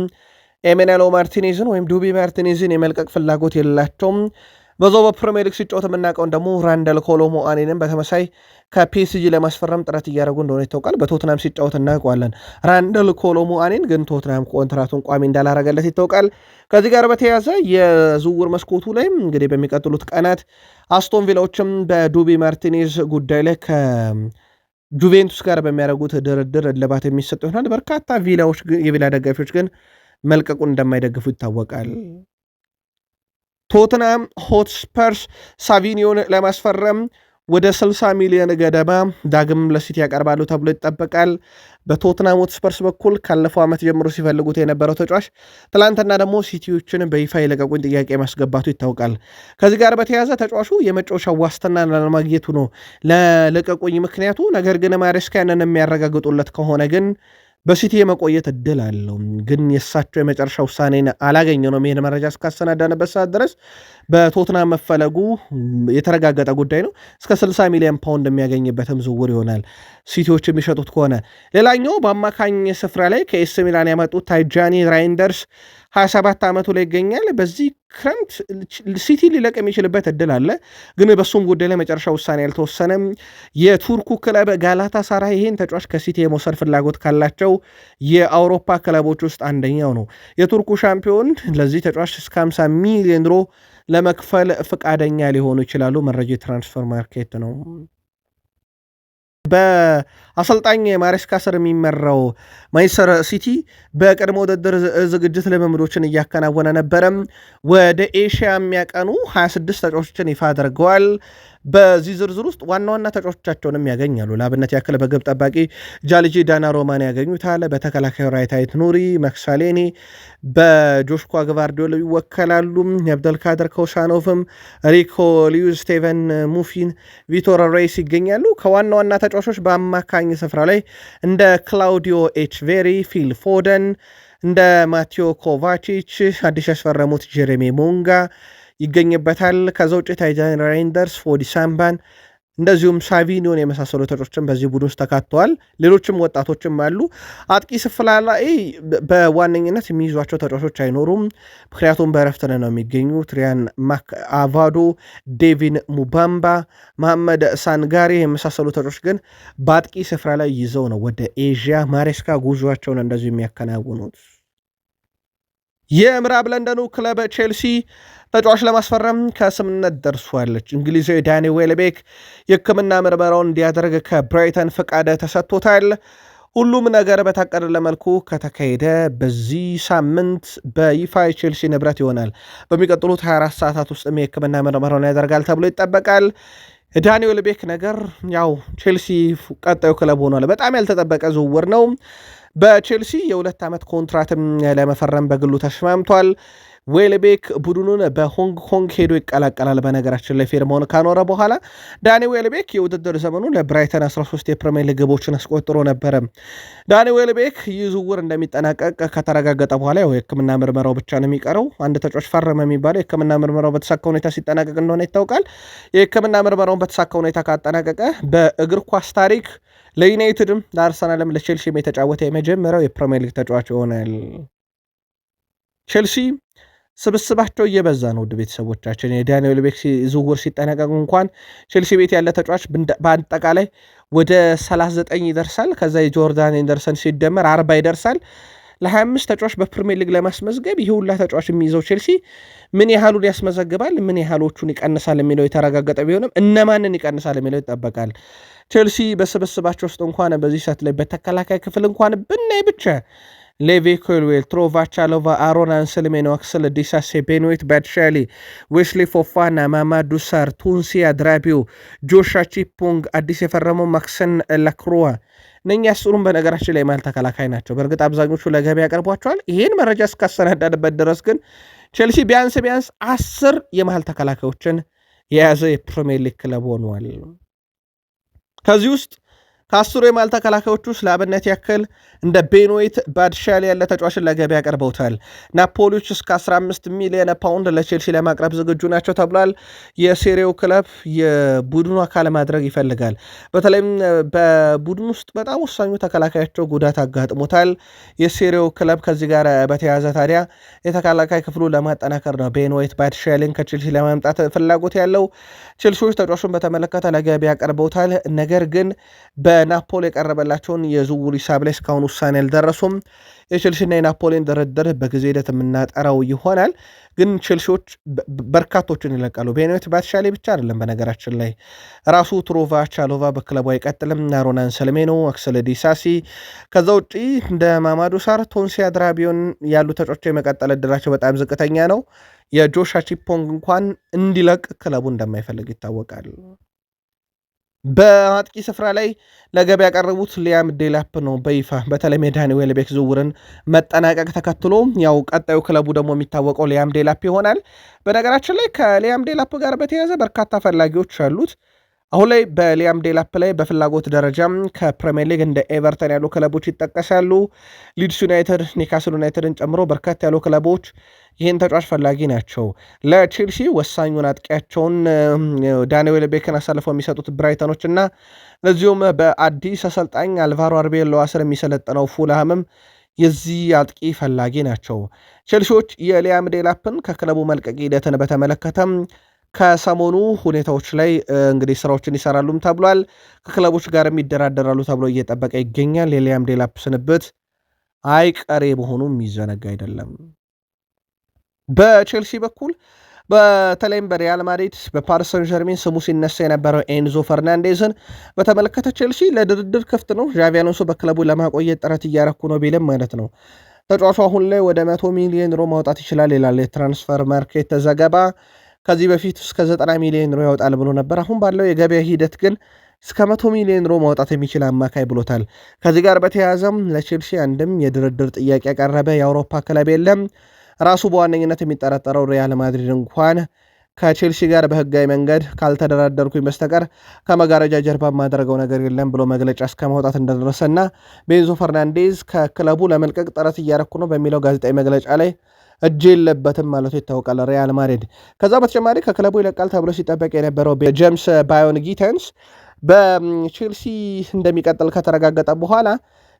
ኤሜናሎ ማርቲኔዝን ወይም ዱቢ ማርቲኔዝን የመልቀቅ ፍላጎት የላቸውም። በዛው በፕሪሚየር ሊግ ሲጫወት የምናውቀውን ደግሞ ራንደል ኮሎሞአኒንም በተመሳይ ከፒኤስጂ ለማስፈረም ጥረት እያደረጉ እንደሆነ ይታወቃል። በቶትናም ሲጫወት እናውቀዋለን። ራንደል ኮሎሞአኒን ግን ቶትናም ኮንትራቱን ቋሚ እንዳላረገለት ይታወቃል። ከዚህ ጋር በተያያዘ የዝውውር መስኮቱ ላይም እንግዲህ በሚቀጥሉት ቀናት አስቶን ቪላዎችም በዱቢ ማርቲኔዝ ጉዳይ ላይ ከጁቬንቱስ ጋር በሚያደርጉት ድርድር እልባት የሚሰጡ ይሆናል። በርካታ የቪላ ደጋፊዎች ግን መልቀቁን እንደማይደግፉ ይታወቃል። ቶትናም ሆትስፐርስ ሳቪኒዮን ለማስፈረም ወደ 60 ሚሊዮን ገደማ ዳግም ለሲቲ ያቀርባሉ ተብሎ ይጠበቃል። በቶትናም ሆትስፐርስ በኩል ካለፈው ዓመት ጀምሮ ሲፈልጉት የነበረው ተጫዋች ትላንትና ደግሞ ሲቲዎችን በይፋ የለቀቁኝ ጥያቄ ማስገባቱ ይታወቃል። ከዚህ ጋር በተያያዘ ተጫዋቹ የመጫወቻ ዋስትና ለማግኘቱ ነው ለለቀቁኝ ምክንያቱ። ነገር ግን ማሬስካ ያንን የሚያረጋግጡለት ከሆነ ግን በሲቲ የመቆየት እድል አለው። ግን የእሳቸው የመጨረሻ ውሳኔን አላገኘ ነው። ይህን መረጃ እስካሰናዳንበት ሰዓት ድረስ በቶትናም መፈለጉ የተረጋገጠ ጉዳይ ነው። እስከ 60 ሚሊዮን ፓውንድ የሚያገኝበትም ዝውውር ይሆናል ሲቲዎች የሚሸጡት ከሆነ። ሌላኛው በአማካኝ ስፍራ ላይ ከኤስ ሚላን ያመጡት ታይጃኒ ራይንደርስ 27 ዓመቱ ላይ ይገኛል። በዚህ ክረምት ሲቲ ሊለቅ የሚችልበት እድል አለ። ግን በሱም ጉዳይ ላይ መጨረሻ ውሳኔ ያልተወሰነም። የቱርኩ ክለብ ጋላታ ሳራይ ይህን ተጫዋች ከሲቲ የመውሰድ ፍላጎት ካላቸው የአውሮፓ ክለቦች ውስጥ አንደኛው ነው። የቱርኩ ሻምፒዮን ለዚህ ተጫዋች እስከ 50 ሚሊዮን ዩሮ ለመክፈል ፈቃደኛ ሊሆኑ ይችላሉ። መረጃ የትራንስፈር ማርኬት ነው። በአሰልጣኝ ማሬስካ ስር የሚመራው ማንቸስተር ሲቲ በቅድመ ውድድር ዝግጅት ልምምዶችን እያከናወነ ነበረም። ወደ ኤሽያ የሚያቀኑ 26 ተጫዋቾችን ይፋ አድርገዋል። በዚህ ዝርዝር ውስጥ ዋና ዋና ተጫዋቾቻቸውንም ያገኛሉ። ለአብነት ያክል በግብ ጠባቂ ጃልጂ ዳናሮማን ያገኙታል። በተከላካዩ ራይት ኑሪ መክሳሌኒ፣ በጆሽኳ ግቫርዲዮል ይወከላሉ። የአብደልካደር ኮሳኖቭም፣ ሪኮ ሊዩስ፣ ስቴቨን ሙፊን፣ ቪቶር ሬይስ ይገኛሉ። ከዋና ዋና ተጫዋቾች በአማካኝ ስፍራ ላይ እንደ ክላውዲዮ ኤችቬሪ፣ ፊል ፎደን፣ እንደ ማቴዮ ኮቫቺች፣ አዲስ ያስፈረሙት ጀሬሚ ሞንጋ ይገኝበታል። ከዛ ውጭ ታይጃን ራይንደርስ፣ ፎዲ ሳምባን እንደዚሁም ሳቪኒዮን የመሳሰሉ ተጫዋቾችን በዚህ ቡድን ውስጥ ተካተዋል። ሌሎችም ወጣቶችም አሉ። አጥቂ ስፍራ ላይ በዋነኝነት የሚይዟቸው ተጫዋቾች አይኖሩም፣ ምክንያቱም በእረፍት ነው የሚገኙት። ሪያን ማክ አቫዶ፣ ዴቪን ሙባምባ፣ መሐመድ ሳንጋሪ የመሳሰሉ ተጫዋቾች ግን በአጥቂ ስፍራ ላይ ይዘው ነው ወደ ኤዥያ ማሬስካ ጉዟቸውን እንደዚሁ የሚያከናውኑት። የምዕራብ ለንደኑ ክለብ ቼልሲ ተጫዋች ለማስፈረም ከስምነት ደርሷለች። እንግሊዛዊ ዳኒ ዌልቤክ የሕክምና ምርመራውን እንዲያደርግ ከብራይተን ፈቃድ ተሰጥቶታል። ሁሉም ነገር በታቀደለ መልኩ ከተካሄደ በዚህ ሳምንት በይፋ የቼልሲ ንብረት ይሆናል። በሚቀጥሉት 24 ሰዓታት ውስጥ የሕክምና ምርመራውን ያደርጋል ተብሎ ይጠበቃል። ዳኒ ዌልቤክ ነገር ያው ቼልሲ ቀጣዩ ክለብ ሆኗል። በጣም ያልተጠበቀ ዝውውር ነው። በቼልሲ የ2 ዓመት ኮንትራትም ለመፈረም በግሉ ተስማምቷል። ዌልቤክ ቡድኑን በሆንግ ኮንግ ሄዶ ይቀላቀላል። በነገራችን ላይ ፊርማውን ካኖረ በኋላ ዳኒ ዌልቤክ የውድድር ዘመኑ ለብራይተን 13 የፕሪሚየር ሊግ ግቦችን አስቆጥሮ ነበረ። ዳኒ ዌልቤክ ይህ ዝውውር እንደሚጠናቀቅ ከተረጋገጠ በኋላ የሕክምና ምርመራው ብቻ ነው የሚቀረው። አንድ ተጫዋች ፈረመ የሚባለው የሕክምና ምርመራው በተሳካ ሁኔታ ሲጠናቀቅ እንደሆነ ይታወቃል። የሕክምና ምርመራውን በተሳካ ሁኔታ ካጠናቀቀ በእግር ኳስ ታሪክ ለዩናይትድም ለአርሰናልም ለቼልሲም የተጫወተ የመጀመሪያው የፕሪሚየር ሊግ ተጫዋች ይሆናል። ቼልሲ ስብስባቸው እየበዛ ነው። ውድ ቤተሰቦቻችን የዳኒ ዌልቤክ ዝውውር ሲጠናቀቁ እንኳን ቼልሲ ቤት ያለ ተጫዋች በአጠቃላይ ወደ 39 ይደርሳል። ከዛ የጆርዳን ኤንደርሰን ሲደመር 40 ይደርሳል። ለ25 ተጫዋች በፕሪሚየር ሊግ ለማስመዝገብ ይህ ሁላ ተጫዋች የሚይዘው ቼልሲ ምን ያህሉን ያስመዘግባል፣ ምን ያህሎቹን ይቀንሳል የሚለው የተረጋገጠ ቢሆንም እነማንን ይቀንሳል የሚለው ይጠበቃል። ቼልሲ በስብስባቸው ውስጥ እንኳን በዚህ ሰዓት ላይ በተከላካይ ክፍል እንኳን ብናይ ብቻ ሌቪ ኮልዌል፣ ትሮቫቻሎቫ፣ አሮን አንሰልሜን፣ አክሰል ዲሳሴ፣ ቤንዌት ባትሻሊ፣ ዌስሊ ፎፋና፣ ማማዱ ሳር፣ ቱንሲያ ድራቢው፣ ጆሻ ቺፖንግ፣ አዲስ የፈረመው ማክሰን ላክሮዋ እነኛ አስሩም በነገራችን ላይ መሃል ተከላካይ ናቸው። በእርግጥ አብዛኞቹ ለገበያ ያቀርቧቸዋል። ይህን መረጃ እስካሰናዳንበት ድረስ ግን ቼልሲ ቢያንስ 10 የመሃል ተከላካዮችን የያዘ የፕሪሚየር ሊግ ክለብ ሆኗል። ከዚህ ውስጥ ከአስሩ የመሃል ተከላካዮች ውስጥ ለአብነት ያክል እንደ ቤንዌት ባድሻሊ ያለ ተጫዋችን ለገበያ ያቀርበውታል። ናፖሊዎች እስከ 15 ሚሊዮን ፓውንድ ለቼልሲ ለማቅረብ ዝግጁ ናቸው ተብሏል። የሴሪው ክለብ የቡድኑ አካል ማድረግ ይፈልጋል። በተለይም በቡድኑ ውስጥ በጣም ወሳኙ ተከላካያቸው ጉዳት አጋጥሞታል። የሴሪው ክለብ ከዚህ ጋር በተያያዘ ታዲያ የተከላካይ ክፍሉ ለማጠናከር ነው ቤንዌት ባድሻሊን ከቼልሲ ለማምጣት ፍላጎት ያለው። ቼልሲዎች ተጫዋቹን በተመለከተ ለገበያ ያቀርበውታል። ነገር ግን በናፖሊ የቀረበላቸውን የዝውውር ሂሳብ ላይ እስካሁን ውሳኔ አልደረሱም። የቼልሲና የናፖሊን ድርድር በጊዜ ሂደት የምናጠራው ይሆናል። ግን ቼልሲዎች በርካቶችን ይለቃሉ። ቤንዌት ባትሻሊ ብቻ አይደለም፣ በነገራችን ላይ ራሱ ትሮቫቻሎቫ በክለቡ አይቀጥልም። አሮን አንሰልሜኖ፣ አክሰል ዲሳሲ፣ ከዛ ውጪ እንደ ማማዱ ሳር፣ ቶንሲያ ድራቢዮን ያሉ ተጫዋቾች የመቀጠል እድላቸው በጣም ዝቅተኛ ነው። የጆሻ ቺፖንግ እንኳን እንዲለቅ ክለቡ እንደማይፈልግ ይታወቃል። በአጥቂ ስፍራ ላይ ለገበያ ያቀረቡት ሊያም ዴላፕ ነው በይፋ በተለይ የዳኒ ዌልቤክ ዝውውርን መጠናቀቅ ተከትሎ ያው ቀጣዩ ክለቡ ደግሞ የሚታወቀው ሊያም ዴላፕ ይሆናል። በነገራችን ላይ ከሊያም ዴላፕ ጋር በተያያዘ በርካታ ፈላጊዎች አሉት። አሁን ላይ በሊያም ዴላፕ ላይ በፍላጎት ደረጃም ከፕሪሚየር ሊግ እንደ ኤቨርተን ያሉ ክለቦች ይጠቀሳሉ። ሊድስ ዩናይትድ፣ ኒውካስል ዩናይትድን ጨምሮ በርካታ ያሉ ክለቦች ይህን ተጫዋች ፈላጊ ናቸው። ለቼልሲ ወሳኙን አጥቂያቸውን ዳኒ ዌልቤክን አሳልፈው የሚሰጡት ብራይተኖች እና ለዚሁም በአዲስ አሰልጣኝ አልቫሮ አርቤሎአ ስር የሚሰለጥነው ፉልሃምም የዚህ አጥቂ ፈላጊ ናቸው። ቼልሲዎች የሊያም ዴላፕን ከክለቡ መልቀቅ ሂደትን በተመለከተም ከሰሞኑ ሁኔታዎች ላይ እንግዲህ ስራዎችን ይሰራሉም ተብሏል። ከክለቦች ጋር የሚደራደራሉ ተብሎ እየጠበቀ ይገኛል። የሊያም ዴላፕ ስንብት አይቀሬ መሆኑ የሚዘነጋ አይደለም። በቼልሲ በኩል በተለይም በሪያል ማድሪድ በፓሪስ ሰን ዠርሜን ስሙ ሲነሳ የነበረው ኤንዞ ፈርናንዴዝን በተመለከተ ቼልሲ ለድርድር ክፍት ነው። ዣቪ አሎንሶ በክለቡ ለማቆየት ጥረት እያረኩ ነው ቢልም ማለት ነው። ተጫዋቹ አሁን ላይ ወደ 100 ሚሊዮን ዩሮ ማውጣት ይችላል ይላል የትራንስፈር ማርኬት ዘገባ። ከዚህ በፊት እስከ 90 ሚሊዮን ዩሮ ያወጣል ብሎ ነበር። አሁን ባለው የገበያ ሂደት ግን እስከ 100 ሚሊዮን ዩሮ ማውጣት የሚችል አማካይ ብሎታል። ከዚህ ጋር በተያያዘም ለቼልሲ አንድም የድርድር ጥያቄ ያቀረበ የአውሮፓ ክለብ የለም። ራሱ በዋነኝነት የሚጠረጠረው ሪያል ማድሪድ እንኳን ከቼልሲ ጋር በህጋዊ መንገድ ካልተደራደርኩኝ በስተቀር ከመጋረጃ ጀርባ የማደርገው ነገር የለም ብሎ መግለጫ እስከ ማውጣት እንደደረሰና ቤንዞ ፈርናንዴዝ ከክለቡ ለመልቀቅ ጥረት እያረኩ ነው በሚለው ጋዜጣዊ መግለጫ ላይ እጅ የለበትም ማለቱ ይታወቃል ሪያል ማድሪድ። ከዛ በተጨማሪ ከክለቡ ይለቃል ተብሎ ሲጠበቅ የነበረው ጄምስ ባዮን ጊተንስ በቼልሲ እንደሚቀጥል ከተረጋገጠ በኋላ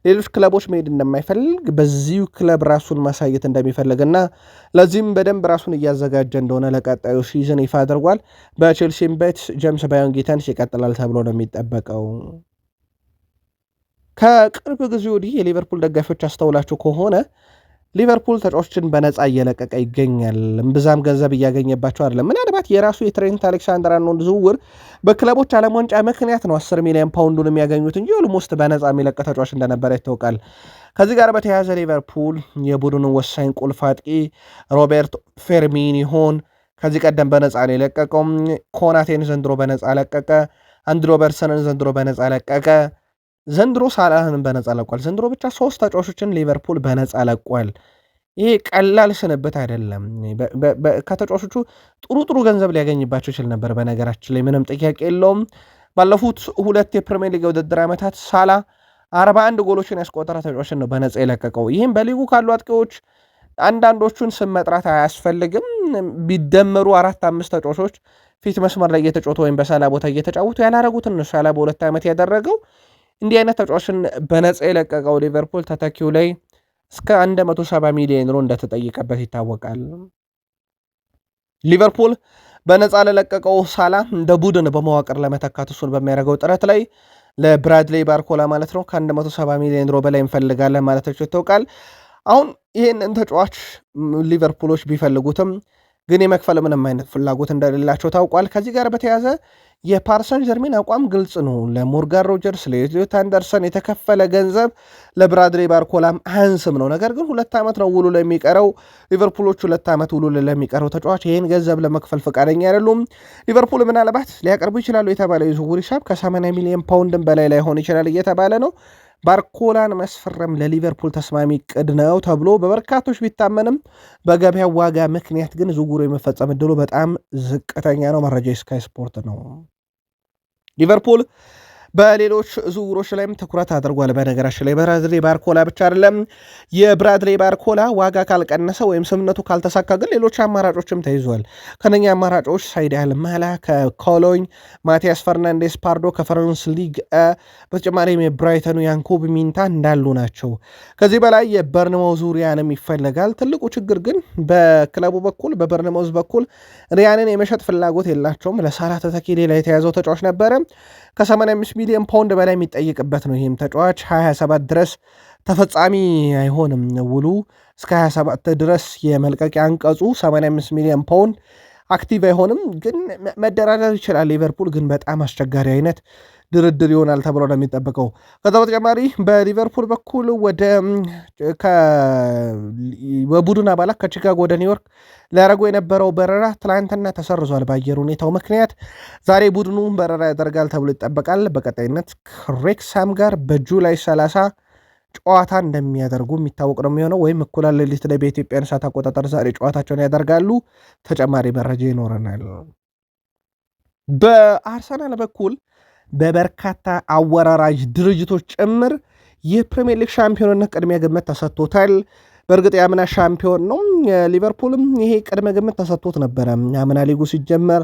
ሌሎች ክለቦች መሄድ እንደማይፈልግ በዚሁ ክለብ ራሱን ማሳየት እንደሚፈልግና ለዚህም በደንብ ራሱን እያዘጋጀ እንደሆነ ለቀጣዩ ሲዝን ይፋ አድርጓል። በቼልሲም ቤት ጄምስ ባዮን ጊተንስ ይቀጥላል ተብሎ ነው የሚጠበቀው። ከቅርብ ጊዜ ወዲህ የሊቨርፑል ደጋፊዎች አስተውላችሁ ከሆነ ሊቨርፑል ተጫዋቾችን በነፃ እየለቀቀ ይገኛል። እምብዛም ገንዘብ እያገኘባቸው አይደለም። ምናልባት የራሱ የትሬንት አሌክሳንደር አርኖልድ ዝውውር በክለቦች ዓለም ዋንጫ ምክንያት ነው 10 ሚሊዮን ፓውንዱን የሚያገኙት እንጂ ኦልሞስት በነፃ የሚለቀ ተጫዋች እንደነበረ ይታወቃል። ከዚህ ጋር በተያያዘ ሊቨርፑል የቡድኑ ወሳኝ ቁልፍ አጥቂ ሮቤርት ፌርሚኒሆን ከዚህ ቀደም በነፃ ነው የለቀቀው። ኮናቴን ዘንድሮ በነፃ ለቀቀ። አንድሮ በርሰንን ዘንድሮ በነፃ ለቀቀ። ዘንድሮ ሳላህን በነፃ ለቋል። ዘንድሮ ብቻ 3 ተጫዋቾችን ሊቨርፑል በነፃ ለቋል። ይሄ ቀላል ስንብት አይደለም። ከተጫዋቾቹ ጥሩ ገንዘብ ሊያገኝባቸው ይችል ነበር። በነገራችን ላይ ምንም ጥያቄ የለውም። ባለፉት 2 የፕሪሚየር ሊግ የውድድር ዓመታት ሳላ 41 ጎሎችን ያስቆጠረ ተጫዋችን ነው በነፃ የለቀቀው። ይህም በሊጉ ካሉ አጥቂዎች አንዳንዶቹን ስም መጥራት አያስፈልግም። ቢደመሩ 4-5 ተጫዋቾች ፊት መስመር ላይ እየተጫወቱ ወይም በሳላ ቦታ እየተጫወቱ ያላረጉትን ነው ሳላ በ2 ዓመት ያደረገው። እንዲህ አይነት ተጫዋችን በነፃ የለቀቀው ሊቨርፑል ተተኪው ላይ እስከ 170 ሚሊዮን ዩሮ እንደተጠየቀበት ይታወቃል። ሊቨርፑል በነፃ ለለቀቀው ሳላ እንደ ቡድን በመዋቅር ለመተካት እሱን በሚያደርገው ጥረት ላይ ለብራድሌይ ባርኮላ ማለት ነው ከ170 ሚሊዮን ዩሮ በላይ እንፈልጋለን ማለታቸው ይታወቃል። አሁን ይህንን ተጫዋች ሊቨርፑሎች ቢፈልጉትም ግን የመክፈል ምንም አይነት ፍላጎት እንደሌላቸው ታውቋል። ከዚህ ጋር በተያያዘ የፓሪስ ሰን ዠርሜን አቋም ግልጽ ነው። ለሞርጋን ሮጀርስ፣ ለኤሊዮት አንደርሰን የተከፈለ ገንዘብ ለብራድሌይ ባርኮላም አያንስም ነው። ነገር ግን 2 ዓመት ነው ውሉ ለሚቀረው። ሊቨርፑሎች 2 ዓመት ውሉ ለሚቀረው ተጫዋች ይህን ገንዘብ ለመክፈል ፈቃደኛ አይደሉም። ሊቨርፑል ምናልባት ሊያቀርቡ ይችላሉ የተባለው የዝውውር ሂሳብ ከ80 ሚሊዮን ፓውንድን በላይ ላይሆን ይችላል እየተባለ ነው። ባርኮላን መስፈረም ለሊቨርፑል ተስማሚ ቅድ ነው ተብሎ በበርካቶች ቢታመንም በገበያ ዋጋ ምክንያት ግን ዝውውሩ የመፈጸም እድሉ በጣም ዝቅተኛ ነው። መረጃ ስካይ ስፖርት ነው። ሊቨርፑል በሌሎች ዝውውሮች ላይም ትኩረት አድርጓል። በነገራችን ላይ ብራድሌይ ባርኮላ ብቻ አይደለም። የብራድሌይ ባርኮላ ዋጋ ካልቀነሰ ወይም ስምነቱ ካልተሳካ ግን ሌሎች አማራጮችም ተይዟል። ከነኛ አማራጮች ሳይድ አልማላ ከኮሎኝ፣ ማቲያስ ፈርናንዴስ ፓርዶ ከፈረንስ ሊግ፣ በተጨማሪም የብራይተኑ ያንኮብ ሚንታ እንዳሉ ናቸው። ከዚህ በላይ የበርንማውዝ ሪያንም ይፈለጋል። ትልቁ ችግር ግን በክለቡ በኩል በበርንማውዝ በኩል ሪያንን የመሸጥ ፍላጎት የላቸውም። ለሳላ ተተኪ ሌላ የተያዘው ተጫዋች ነበረ ከ85 ሚሊዮን ፓውንድ በላይ የሚጠይቅበት ነው። ይህም ተጫዋች 27 ድረስ ተፈጻሚ አይሆንም ውሉ እስከ 27 ድረስ የመልቀቂያ አንቀጹ 85 ሚሊዮን ፓውንድ አክቲቭ አይሆንም፣ ግን መደራደር ይችላል። ሊቨርፑል ግን በጣም አስቸጋሪ አይነት ድርድር ይሆናል ተብሎ ነው የሚጠበቀው። ከዛ በተጨማሪ በሊቨርፑል በኩል በቡድን አባላት ከቺካጎ ወደ ኒውዮርክ ሊያደርጉ የነበረው በረራ ትላንትና ተሰርዟል በአየር ሁኔታው ምክንያት። ዛሬ ቡድኑ በረራ ያደርጋል ተብሎ ይጠበቃል። በቀጣይነት ከሬክሳም ጋር በጁላይ 30 ጨዋታ እንደሚያደርጉ የሚታወቅ ነው የሚሆነው፣ ወይም እኩለ ሌሊት ላይ በኢትዮጵያን ሰዓት አቆጣጠር ዛሬ ጨዋታቸውን ያደርጋሉ። ተጨማሪ መረጃ ይኖረናል። በአርሰናል በኩል በበርካታ አወራራጅ ድርጅቶች ጭምር የፕሪሚየር ሊግ ሻምፒዮንነት ቅድሚያ ግምት ተሰጥቶታል። በእርግጥ የአምና ሻምፒዮን ነው። ሊቨርፑልም ይሄ ቅድመ ግምት ተሰጥቶት ነበረ አምና ሊጉ ሲጀመር።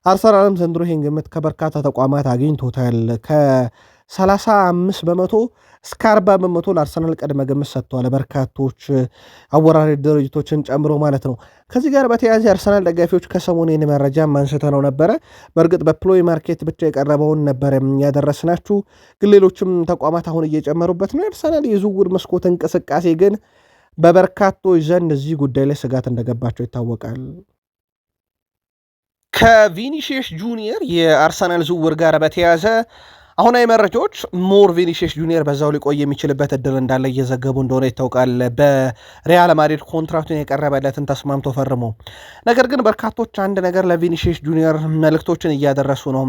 አርሰናልም ዘንድሮ ይሄን ግምት ከበርካታ ተቋማት አግኝቶታል። 35% እስከ 40% ለአርሰናል ቅድመ ግምት ሰጥተዋል። በርካቶች አወራሪ ድርጅቶችን ጨምሮ ማለት ነው። ከዚህ ጋር በተያያዘ የአርሰናል ደጋፊዎች ከሰሞኑ ይህን መረጃ አንስተነው ነበረ። በእርግጥ በፕሎይ ማርኬት ብቻ የቀረበውን ነበር ያደረስናችሁ፣ ግን ሌሎችም ተቋማት አሁን እየጨመሩበት ነው። የአርሰናል የዝውውር መስኮት እንቅስቃሴ ግን በበርካቶች ዘንድ እዚህ ጉዳይ ላይ ስጋት እንደገባቸው ይታወቃል። ከቪኒሺየስ ጁኒየር የአርሰናል ዝውውር ጋር በተያያዘ አሁናዊ መረጃዎች ሞር ቪኒሺየስ ጁኒየር በዛው ሊቆይ የሚችልበት እድል እንዳለ እየዘገቡ እንደሆነ ይታወቃል። በሪያል ማድሪድ ኮንትራክቱን የቀረበለትን ተስማምቶ ፈርሞ፣ ነገር ግን በርካቶች አንድ ነገር ለቪኒሺየስ ጁኒየር መልእክቶችን እያደረሱ ነው።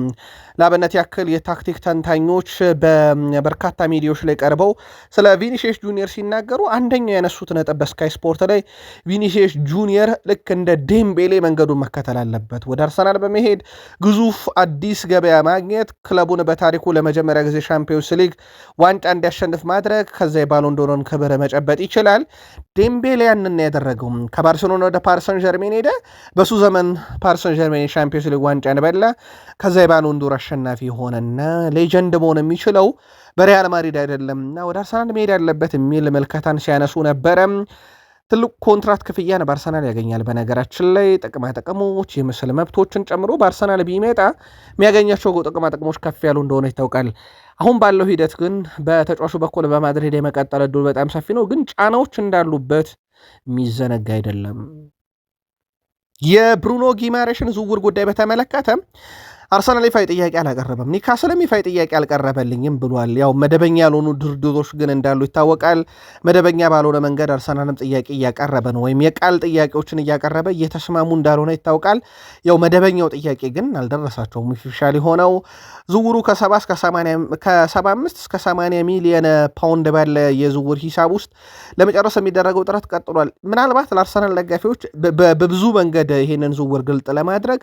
ለአብነት ያክል የታክቲክ ተንታኞች በበርካታ ሚዲያዎች ላይ ቀርበው ስለ ቪኒሺየስ ጁኒየር ሲናገሩ አንደኛው ያነሱት ነጥብ በስካይ ስፖርት ላይ ቪኒሺየስ ጁኒየር ልክ እንደ ዴምቤሌ መንገዱን መከተል አለበት፣ ወደ አርሰናል በመሄድ ግዙፍ አዲስ ገበያ ማግኘት፣ ክለቡን በታሪኩ ለመጀመሪያ ጊዜ ሻምፒዮንስ ሊግ ዋንጫ እንዲያሸንፍ ማድረግ፣ ከዛ የባሎን ዶርን ክብር መጨበጥ ይችላል። ዴምቤሌ ያንን ያደረገው ከባርሴሎና ወደ ፓሪሰን ጀርሜን ሄደ። በሱ ዘመን ፓሪሰን ጀርሜን ሻምፒዮንስ ሊግ ዋንጫ እንበላ፣ ከዛ የባሎን ዶር አሸናፊ ሆነና ሌጀንድ መሆን የሚችለው በሪያል ማድሪድ አይደለም እና ወደ አርሰናል መሄድ ያለበት የሚል ምልከታን ሲያነሱ ነበረ። ትልቅ ኮንትራት ክፍያን በአርሰናል ያገኛል። በነገራችን ላይ ጥቅማ ጥቅሞች፣ የምስል መብቶችን ጨምሮ በአርሰናል ቢመጣ የሚያገኛቸው ጥቅማ ጥቅሞች ከፍ ያሉ እንደሆነ ይታወቃል። አሁን ባለው ሂደት ግን በተጫዋቹ በኩል በማድሪድ የመቀጠል ዕድሉ በጣም ሰፊ ነው፣ ግን ጫናዎች እንዳሉበት የሚዘነጋ አይደለም። የብሩኖ ጊማሬሽን ዝውውር ጉዳይ በተመለከተ አርሰናል ይፋዊ ጥያቄ አላቀረበም። ኒውካስልም ይፋዊ ጥያቄ አልቀረበልኝም ብሏል። ያው መደበኛ ያልሆኑ ድርድሮች ግን እንዳሉ ይታወቃል። መደበኛ ባልሆነ መንገድ አርሰናልም ጥያቄ እያቀረበ ነው፣ ወይም የቃል ጥያቄዎችን እያቀረበ እየተስማሙ እንዳልሆነ ይታወቃል። ያው መደበኛው ጥያቄ ግን አልደረሳቸውም። ኦፊሻሊ ሆነው ዝውውሩ ከ75 እስከ 80 ሚሊየን ፓውንድ ባለ የዝውውር ሂሳብ ውስጥ ለመጨረስ የሚደረገው ጥረት ቀጥሏል። ምናልባት ለአርሰናል ደጋፊዎች በብዙ መንገድ ይሄንን ዝውውር ግልጥ ለማድረግ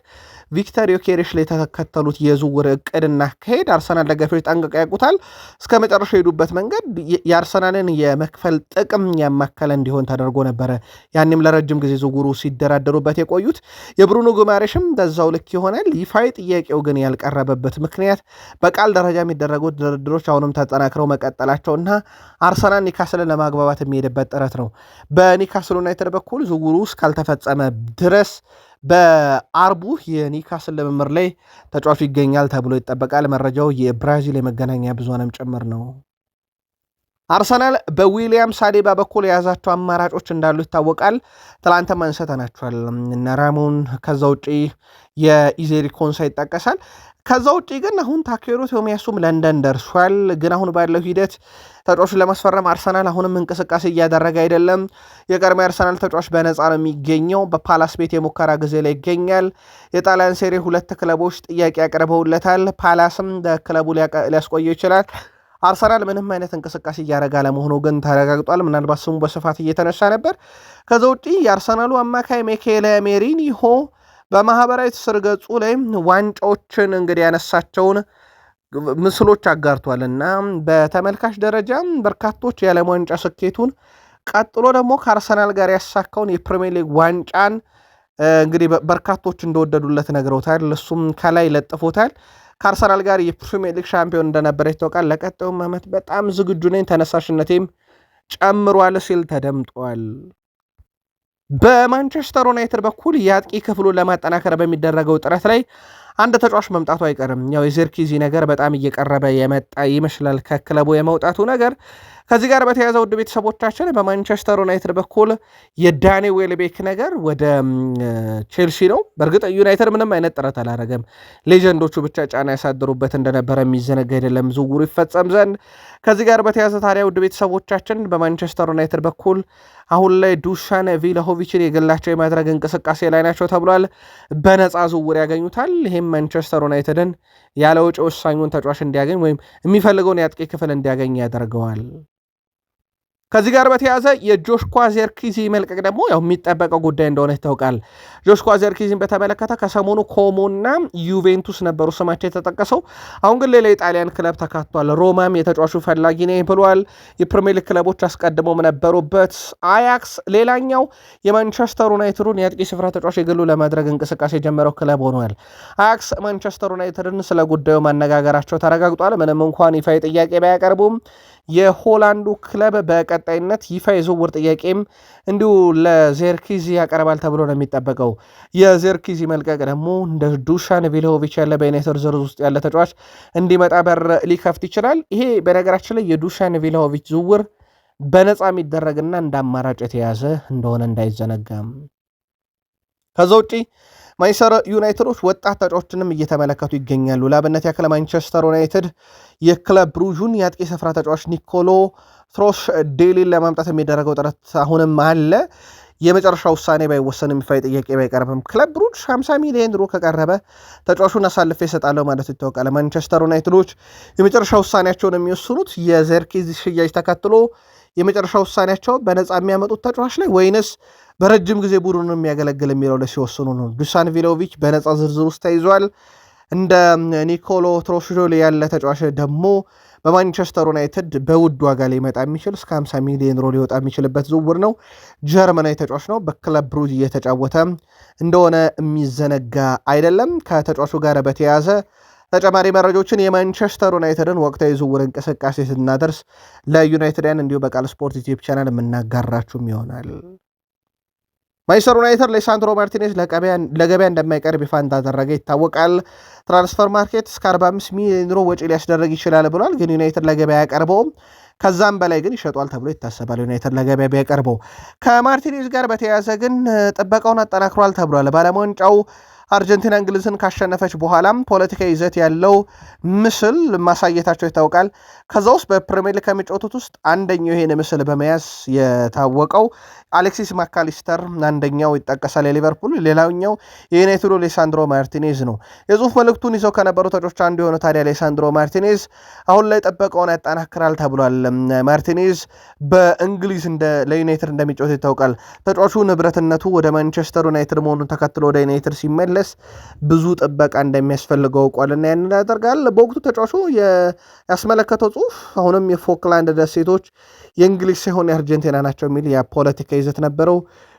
ቪክተር ዮኬሬሽ ላይ የተከተሉት የዝውውር እቅድና አካሄድ አርሰናል ደጋፊዎች ጠንቅቀው ያውቁታል። እስከ መጨረሻ የሄዱበት መንገድ የአርሰናልን የመክፈል ጥቅም ያማከለ እንዲሆን ተደርጎ ነበረ። ያንም ለረጅም ጊዜ ዝውውሩ ሲደራደሩበት የቆዩት የብሩኖ ጉማሬሽም በዛው ልክ ይሆናል። ይፋዊ ጥያቄው ግን ያልቀረበበት ምክንያት በቃል ደረጃ የሚደረጉት ድርድሮች አሁንም ተጠናክረው መቀጠላቸውና አርሰናል ኒውካስልን ለማግባባት የሚሄድበት ጥረት ነው። በኒውካስል ዩናይትድ በኩል ዝውውሩ እስካልተፈጸመ ድረስ በአርቡ የኒውካስል ልምምር ላይ ተጫዋቹ ይገኛል ተብሎ ይጠበቃል። መረጃው የብራዚል የመገናኛ ብዙሃንም ጭምር ነው። አርሰናል በዊሊያም ሳሊባ በኩል የያዛቸው አማራጮች እንዳሉ ይታወቃል። ትላንትም አንስተናቸዋል እነ ራሞን፣ ከዛ ውጪ የኢዜሪ ኮንሳ ይጠቀሳል። ከዛ ውጪ ግን አሁን ታኬሮ ቶሚያሱም ለንደን ደርሷል። ግን አሁን ባለው ሂደት ተጫዋቹን ለማስፈረም አርሰናል አሁንም እንቅስቃሴ እያደረገ አይደለም። የቀድሞ አርሰናል ተጫዋች በነፃ ነው የሚገኘው። በፓላስ ቤት የሙከራ ጊዜ ላይ ይገኛል። የጣሊያን ሴሪ 2 ክለቦች ጥያቄ ያቀርበውለታል። ፓላስም በክለቡ ሊያስቆየው ይችላል። አርሰናል ምንም አይነት እንቅስቃሴ እያደረገ አለመሆኑ ግን ተረጋግጧል። ምናልባት ስሙ በስፋት እየተነሳ ነበር። ከዛ ውጪ የአርሰናሉ አማካይ ሚኬል ሜሪኒሆ በማህበራዊ ትስስር ገጹ ላይ ዋንጫዎችን እንግዲህ ያነሳቸውን ምስሎች አጋርቷል እና በተመልካች ደረጃ በርካቶች የዓለም ዋንጫ ስኬቱን ቀጥሎ ደግሞ ከአርሰናል ጋር ያሳካውን የፕሪሚየር ሊግ ዋንጫን እንግዲህ በርካቶች እንደወደዱለት ነግረውታል። እሱም ከላይ ለጥፎታል። ከአርሰናል ጋር የፕሪሚየር ሊግ ሻምፒዮን እንደነበረ ይታወቃል። ለቀጣዩም ዓመት በጣም ዝግጁ ነኝ፣ ተነሳሽነቴም ጨምሯል ሲል ተደምጧል። በማንቸስተር ዩናይትድ በኩል የአጥቂ ክፍሉን ለማጠናከር በሚደረገው ጥረት ላይ አንድ ተጫዋች መምጣቱ አይቀርም። ያው የዘርኪዚ ነገር በጣም እየቀረበ የመጣ ይመስላል፣ ከክለቡ የመውጣቱ ነገር። ከዚህ ጋር በተያያዘ ውድ ቤተሰቦቻችን በማንቸስተር ዩናይትድ በኩል የዳኒ ዌልቤክ ነገር ወደ ቼልሲ ነው። በእርግጥ ዩናይትድ ምንም አይነት ጥረት አላደረገም። ሌጀንዶቹ ብቻ ጫና ያሳድሩበት እንደነበረ የሚዘነጋ አይደለም ዝውውሩ ይፈጸም ዘንድ። ከዚህ ጋር በተያያዘ ታዲያ ውድ ቤተሰቦቻችን በማንቸስተር ዩናይትድ በኩል አሁን ላይ ዱሻን ቪላሆቪችን የግላቸው የማድረግ እንቅስቃሴ ላይ ናቸው ተብሏል። በነፃ ዝውውር ያገኙታል። ይህም ማንቸስተር ዩናይትድን ያለ ወጪ ወሳኙን ተጫዋች እንዲያገኝ ወይም የሚፈልገውን የአጥቂ ክፍል እንዲያገኝ ያደርገዋል። ከዚህ ጋር በተያያዘ የጆሽኳ ዜርኪዚ መልቀቅ ደግሞ ያው የሚጠበቀው ጉዳይ እንደሆነ ይታወቃል። ጆሽኳ ዜርኪዚን በተመለከተ ከሰሞኑ ኮሞና ዩቬንቱስ ነበሩ ስማቸው የተጠቀሰው። አሁን ግን ሌላ የጣሊያን ክለብ ተካቷል። ሮማም የተጫዋቹ ፈላጊ ነኝ ብሏል። የፕሪሚየር ሊግ ክለቦች አስቀድመውም ነበሩበት። አያክስ ሌላኛው የማንቸስተር ዩናይትዱን የአጥቂ ስፍራ ተጫዋች የግሉ ለማድረግ እንቅስቃሴ የጀመረው ክለብ ሆኗል። አያክስ ማንቸስተር ዩናይትድን ስለ ጉዳዩ ማነጋገራቸው ተረጋግጧል። ምንም እንኳን ይፋ ጥያቄ ባያቀርቡም የሆላንዱ ክለብ በቀጣይነት ይፋ የዝውውር ጥያቄም እንዲሁ ለዜርኪዚ ያቀርባል ተብሎ ነው የሚጠበቀው። የዜርኪዚ መልቀቅ ደግሞ እንደ ዱሻን ቪልሆቪች ያለ በዩናይትድ ዝርዝር ውስጥ ያለ ተጫዋች እንዲመጣ በር ሊከፍት ይችላል። ይሄ በነገራችን ላይ የዱሻን ቪልሆቪች ዝውውር በነፃ የሚደረግና እንደ አማራጭ የተያዘ እንደሆነ እንዳይዘነጋም። ከዛ ውጪ ማንቸስተር ዩናይትዶች ወጣት ተጫዋቾችንም እየተመለከቱ ይገኛሉ። ለአብነት ያክል ማንቸስተር ዩናይትድ የክለብ ብሩዡን የአጥቂ ስፍራ ተጫዋች ኒኮሎ ትሮሽ ዴሊን ለማምጣት የሚደረገው ጥረት አሁንም አለ። የመጨረሻ ውሳኔ ባይወሰንም ይፋ ጥያቄ ባይቀርብም ክለብ ብሩጅ 50 ሚሊዮን ዩሮ ከቀረበ ተጫዋቹን አሳልፌ እሰጣለሁ ማለት ይታወቃል። ማንቸስተር ዩናይትዶች የመጨረሻ ውሳኔያቸውን የሚወስኑት የዜርኪዚ ሽያጭ ተከትሎ የመጨረሻ ውሳኔያቸው በነፃ የሚያመጡት ተጫዋች ላይ ወይንስ በረጅም ጊዜ ቡድኑን የሚያገለግል የሚለው ላይ ሲወስኑ ነው። ዱሳን ቪሎቪች በነፃ ዝርዝር ውስጥ ተይዟል። እንደ ኒኮሎ ትሮሽዶሊ ያለ ተጫዋች ደግሞ በማንቸስተር ዩናይትድ በውድ ዋጋ ሊመጣ የሚችል እስከ 50 ሚሊዮን ዩሮ ሊወጣ የሚችልበት ዝውውር ነው። ጀርመናዊ ተጫዋች ነው። በክለብ ብሩጅ እየተጫወተ እንደሆነ የሚዘነጋ አይደለም። ከተጫዋቹ ጋር በተያያዘ ተጨማሪ መረጃዎችን የማንቸስተር ዩናይትድን ወቅታዊ ዝውውር እንቅስቃሴ ስናደርስ ለዩናይትድያን እንዲሁ በቃል ስፖርት ዩቲዩብ ቻናል የምናጋራችሁም ይሆናል። ማንቸስተር ዩናይትድ ሌሳንድሮ ማርቲኔዝ ለገበያ እንደማይቀርብ ይፋ እንዳደረገ ይታወቃል። ትራንስፈር ማርኬት እስከ 45 ሚሊዮን ዩሮ ወጪ ሊያስደረግ ይችላል ብሏል። ግን ዩናይትድ ለገበያ ያቀርበውም ከዛም በላይ ግን ይሸጧል ተብሎ ይታሰባል። ዩናይትድ ለገበያ ቢያቀርበው ከማርቲኔዝ ጋር በተያያዘ ግን ጥበቃውን አጠናክሯል ተብሏል። ባለዓለም ዋንጫው አርጀንቲና እንግሊዝን ካሸነፈች በኋላም ፖለቲካዊ ይዘት ያለው ምስል ማሳየታቸው ይታወቃል። ከዛ ውስጥ በፕሪሚየር ሊግ ከሚጫወቱት ውስጥ አንደኛው ይሄን ምስል በመያዝ የታወቀው አሌክሲስ ማካሊስተር አንደኛው ይጠቀሳል የሊቨርፑል፣ ሌላኛው የዩናይትዱ ሌሳንድሮ ማርቲኔዝ ነው። የጽሁፍ መልእክቱን ይዘው ከነበሩ ተጫዋቾች አንዱ የሆነ ታዲያ ሌሳንድሮ ማርቲኔዝ አሁን ላይ ጥበቃውን ያጠናክራል ተብሏል። ማርቲኔዝ በእንግሊዝ ለዩናይትድ እንደሚጫወት ይታወቃል። ተጫዋቹ ንብረትነቱ ወደ ማንቸስተር ዩናይትድ መሆኑን ተከትሎ ወደ ዩናይትድ ሲመለስ ብዙ ጥበቃ እንደሚያስፈልገው አውቋልና ያንን ያደርጋል። በወቅቱ ተጫዋቹ ያስመለከተው ጽሁፍ አሁንም የፎክላንድ ደሴቶች የእንግሊዝ ሳይሆን የአርጀንቲና ናቸው የሚል የፖለቲካ ይዘት ነበረው።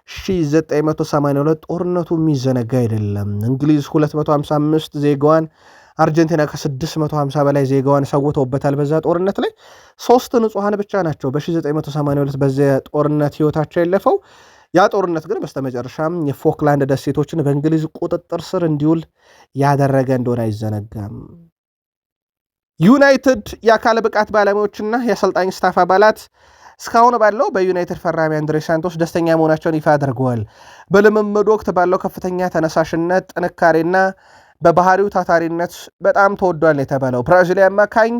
1982 ጦርነቱ የሚዘነጋ አይደለም። እንግሊዝ 255 ዜጋዋን፣ አርጀንቲና ከ650 በላይ ዜጋዋን ሰውተውበታል። በዛ ጦርነት ላይ 3 ንጹሐን ብቻ ናቸው በ1982 በዚያ ጦርነት ህይወታቸው ያለፈው። ያ ጦርነት ግን በስተመጨረሻም የፎክላንድ ደሴቶችን በእንግሊዝ ቁጥጥር ስር እንዲውል ያደረገ እንደሆነ አይዘነጋም። ዩናይትድ የአካል ብቃት ባለሙያዎችና የአሰልጣኝ ስታፍ አባላት እስካሁን ባለው በዩናይትድ ፈራሚ አንድሬ ሳንቶስ ደስተኛ መሆናቸውን ይፋ አድርገዋል። በልምምድ ወቅት ባለው ከፍተኛ ተነሳሽነት፣ ጥንካሬና በባህሪው ታታሪነት በጣም ተወዷል የተባለው ብራዚላዊ አማካኝ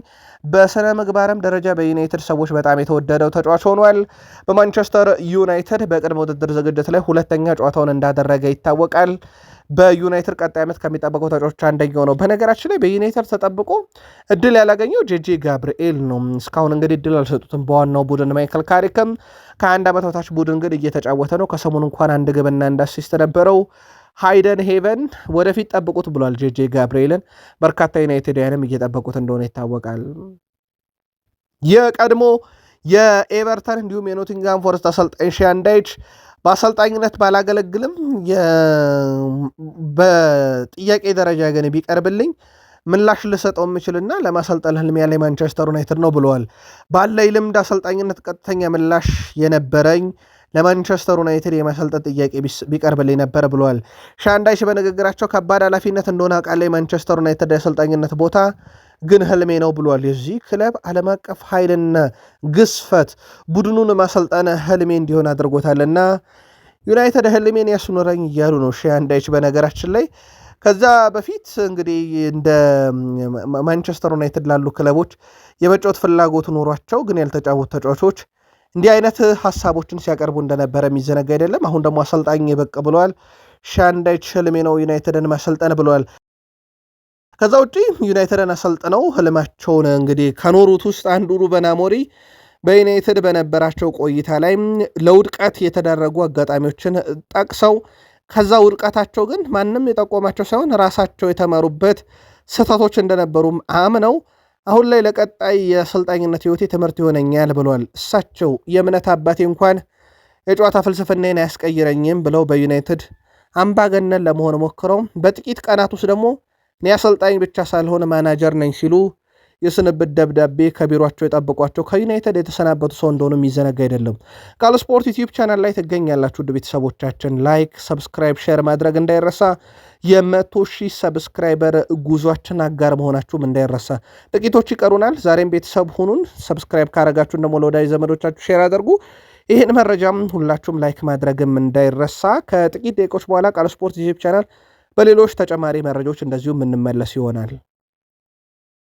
በስነ ምግባርም ደረጃ በዩናይትድ ሰዎች በጣም የተወደደው ተጫዋች ሆኗል። በማንቸስተር ዩናይትድ በቅድመ ውድድር ዝግጅት ላይ ሁለተኛ ጨዋታውን እንዳደረገ ይታወቃል። በዩናይትድ ቀጣይ ዓመት ከሚጠበቀው ተጫዋቾች አንደኛው ነው። በነገራችን ላይ በዩናይትድ ተጠብቆ እድል ያላገኘው ጄጄ ጋብርኤል ነው። እስካሁን እንግዲህ እድል አልሰጡትም። በዋናው ቡድን ማይክል ካሪክም ከአንድ ዓመት በታች ቡድን ግን እየተጫወተ ነው። ከሰሞኑ እንኳን አንድ ግብና አንድ አሲስት ነበረው። ሃይደን ሄቨን ወደፊት ጠብቁት ብሏል ጄጄ ጋብርኤልን። በርካታ ዩናይትድያንም እየጠበቁት እንደሆነ ይታወቃል። የቀድሞ የኤቨርተን እንዲሁም የኖቲንግሃም ፎረስት አሰልጣኝ ሻን ዳይች በአሰልጣኝነት ባላገለግልም በጥያቄ ደረጃ ግን ቢቀርብልኝ ምላሽ ልሰጠው የምችልና ለማሰልጠን ህልም ያለ ማንቸስተር ዩናይትድ ነው ብለዋል። ባለኝ ልምድ አሰልጣኝነት ቀጥተኛ ምላሽ የነበረኝ ለማንቸስተር ዩናይትድ የማሰልጠን ጥያቄ ቢቀርብልኝ ነበር ብለዋል። ሻን ዳይች በንግግራቸው ከባድ ኃላፊነት እንደሆነ አውቃለሁ። የማንቸስተር ዩናይትድ የአሰልጣኝነት ቦታ ግን ህልሜ ነው ብሏል። የዚህ ክለብ ዓለም አቀፍ ኃይልና ግዝፈት ቡድኑን ማሰልጠነ ህልሜ እንዲሆን አድርጎታልና ዩናይትድ ህልሜን ያስኖረኝ እያሉ ነው ሻን ዳይች። በነገራችን ላይ ከዛ በፊት እንግዲህ እንደ ማንቸስተር ዩናይትድ ላሉ ክለቦች የመጫወት ፍላጎቱ ኖሯቸው ግን ያልተጫወቱ ተጫዋቾች እንዲህ አይነት ሀሳቦችን ሲያቀርቡ እንደነበረ የሚዘነጋ አይደለም። አሁን ደግሞ አሰልጣኝ የበቅ ብለዋል። ሻን ዳይች ህልሜ ነው ዩናይትድን ማሰልጠን ብለዋል። ከዛ ውጪ ዩናይትድን አሰልጥነው ህልማቸውን እንግዲህ ከኖሩት ውስጥ አንዱ ሩበን አሞሪም በዩናይትድ በነበራቸው ቆይታ ላይ ለውድቀት የተደረጉ አጋጣሚዎችን ጠቅሰው ከዛ ውድቀታቸው ግን ማንም የጠቆማቸው ሳይሆን ራሳቸው የተመሩበት ስህተቶች እንደነበሩም አምነው አሁን ላይ ለቀጣይ የአሰልጣኝነት ህይወቴ ትምህርት ይሆነኛል ብለዋል። እሳቸው የእምነት አባቴ እንኳን የጨዋታ ፍልስፍናን አያስቀይረኝም ብለው በዩናይትድ አምባገነን ለመሆን ሞክረው በጥቂት ቀናት ውስጥ ደግሞ እኔ አሰልጣኝ ብቻ ሳልሆን ማናጀር ነኝ ሲሉ የስንብት ደብዳቤ ከቢሮቸው የጠብቋቸው ከዩናይትድ የተሰናበቱ ሰው እንደሆኑ የሚዘነጋ አይደለም። ቃል ስፖርት ዩቲዩብ ቻናል ላይ ትገኛላችሁ። ውድ ቤተሰቦቻችን ላይክ፣ ሰብስክራይብ፣ ሼር ማድረግ እንዳይረሳ። የ100,000 ሰብስክራይበር ጉዟችን አጋር መሆናችሁም እንዳይረሳ። ጥቂቶች ይቀሩናል። ዛሬም ቤተሰብ ሁኑን። ሰብስክራይብ ካረጋችሁን ደግሞ ለወዳጅ ዘመዶቻችሁ ሼር አድርጉ። ይህን መረጃም ሁላችሁም ላይክ ማድረግም እንዳይረሳ። ከጥቂት ደቂቆች በኋላ ቃል ስፖርት ዩቲዩብ ቻናል በሌሎች ተጨማሪ መረጃዎች እንደዚሁ የምንመለስ ይሆናል።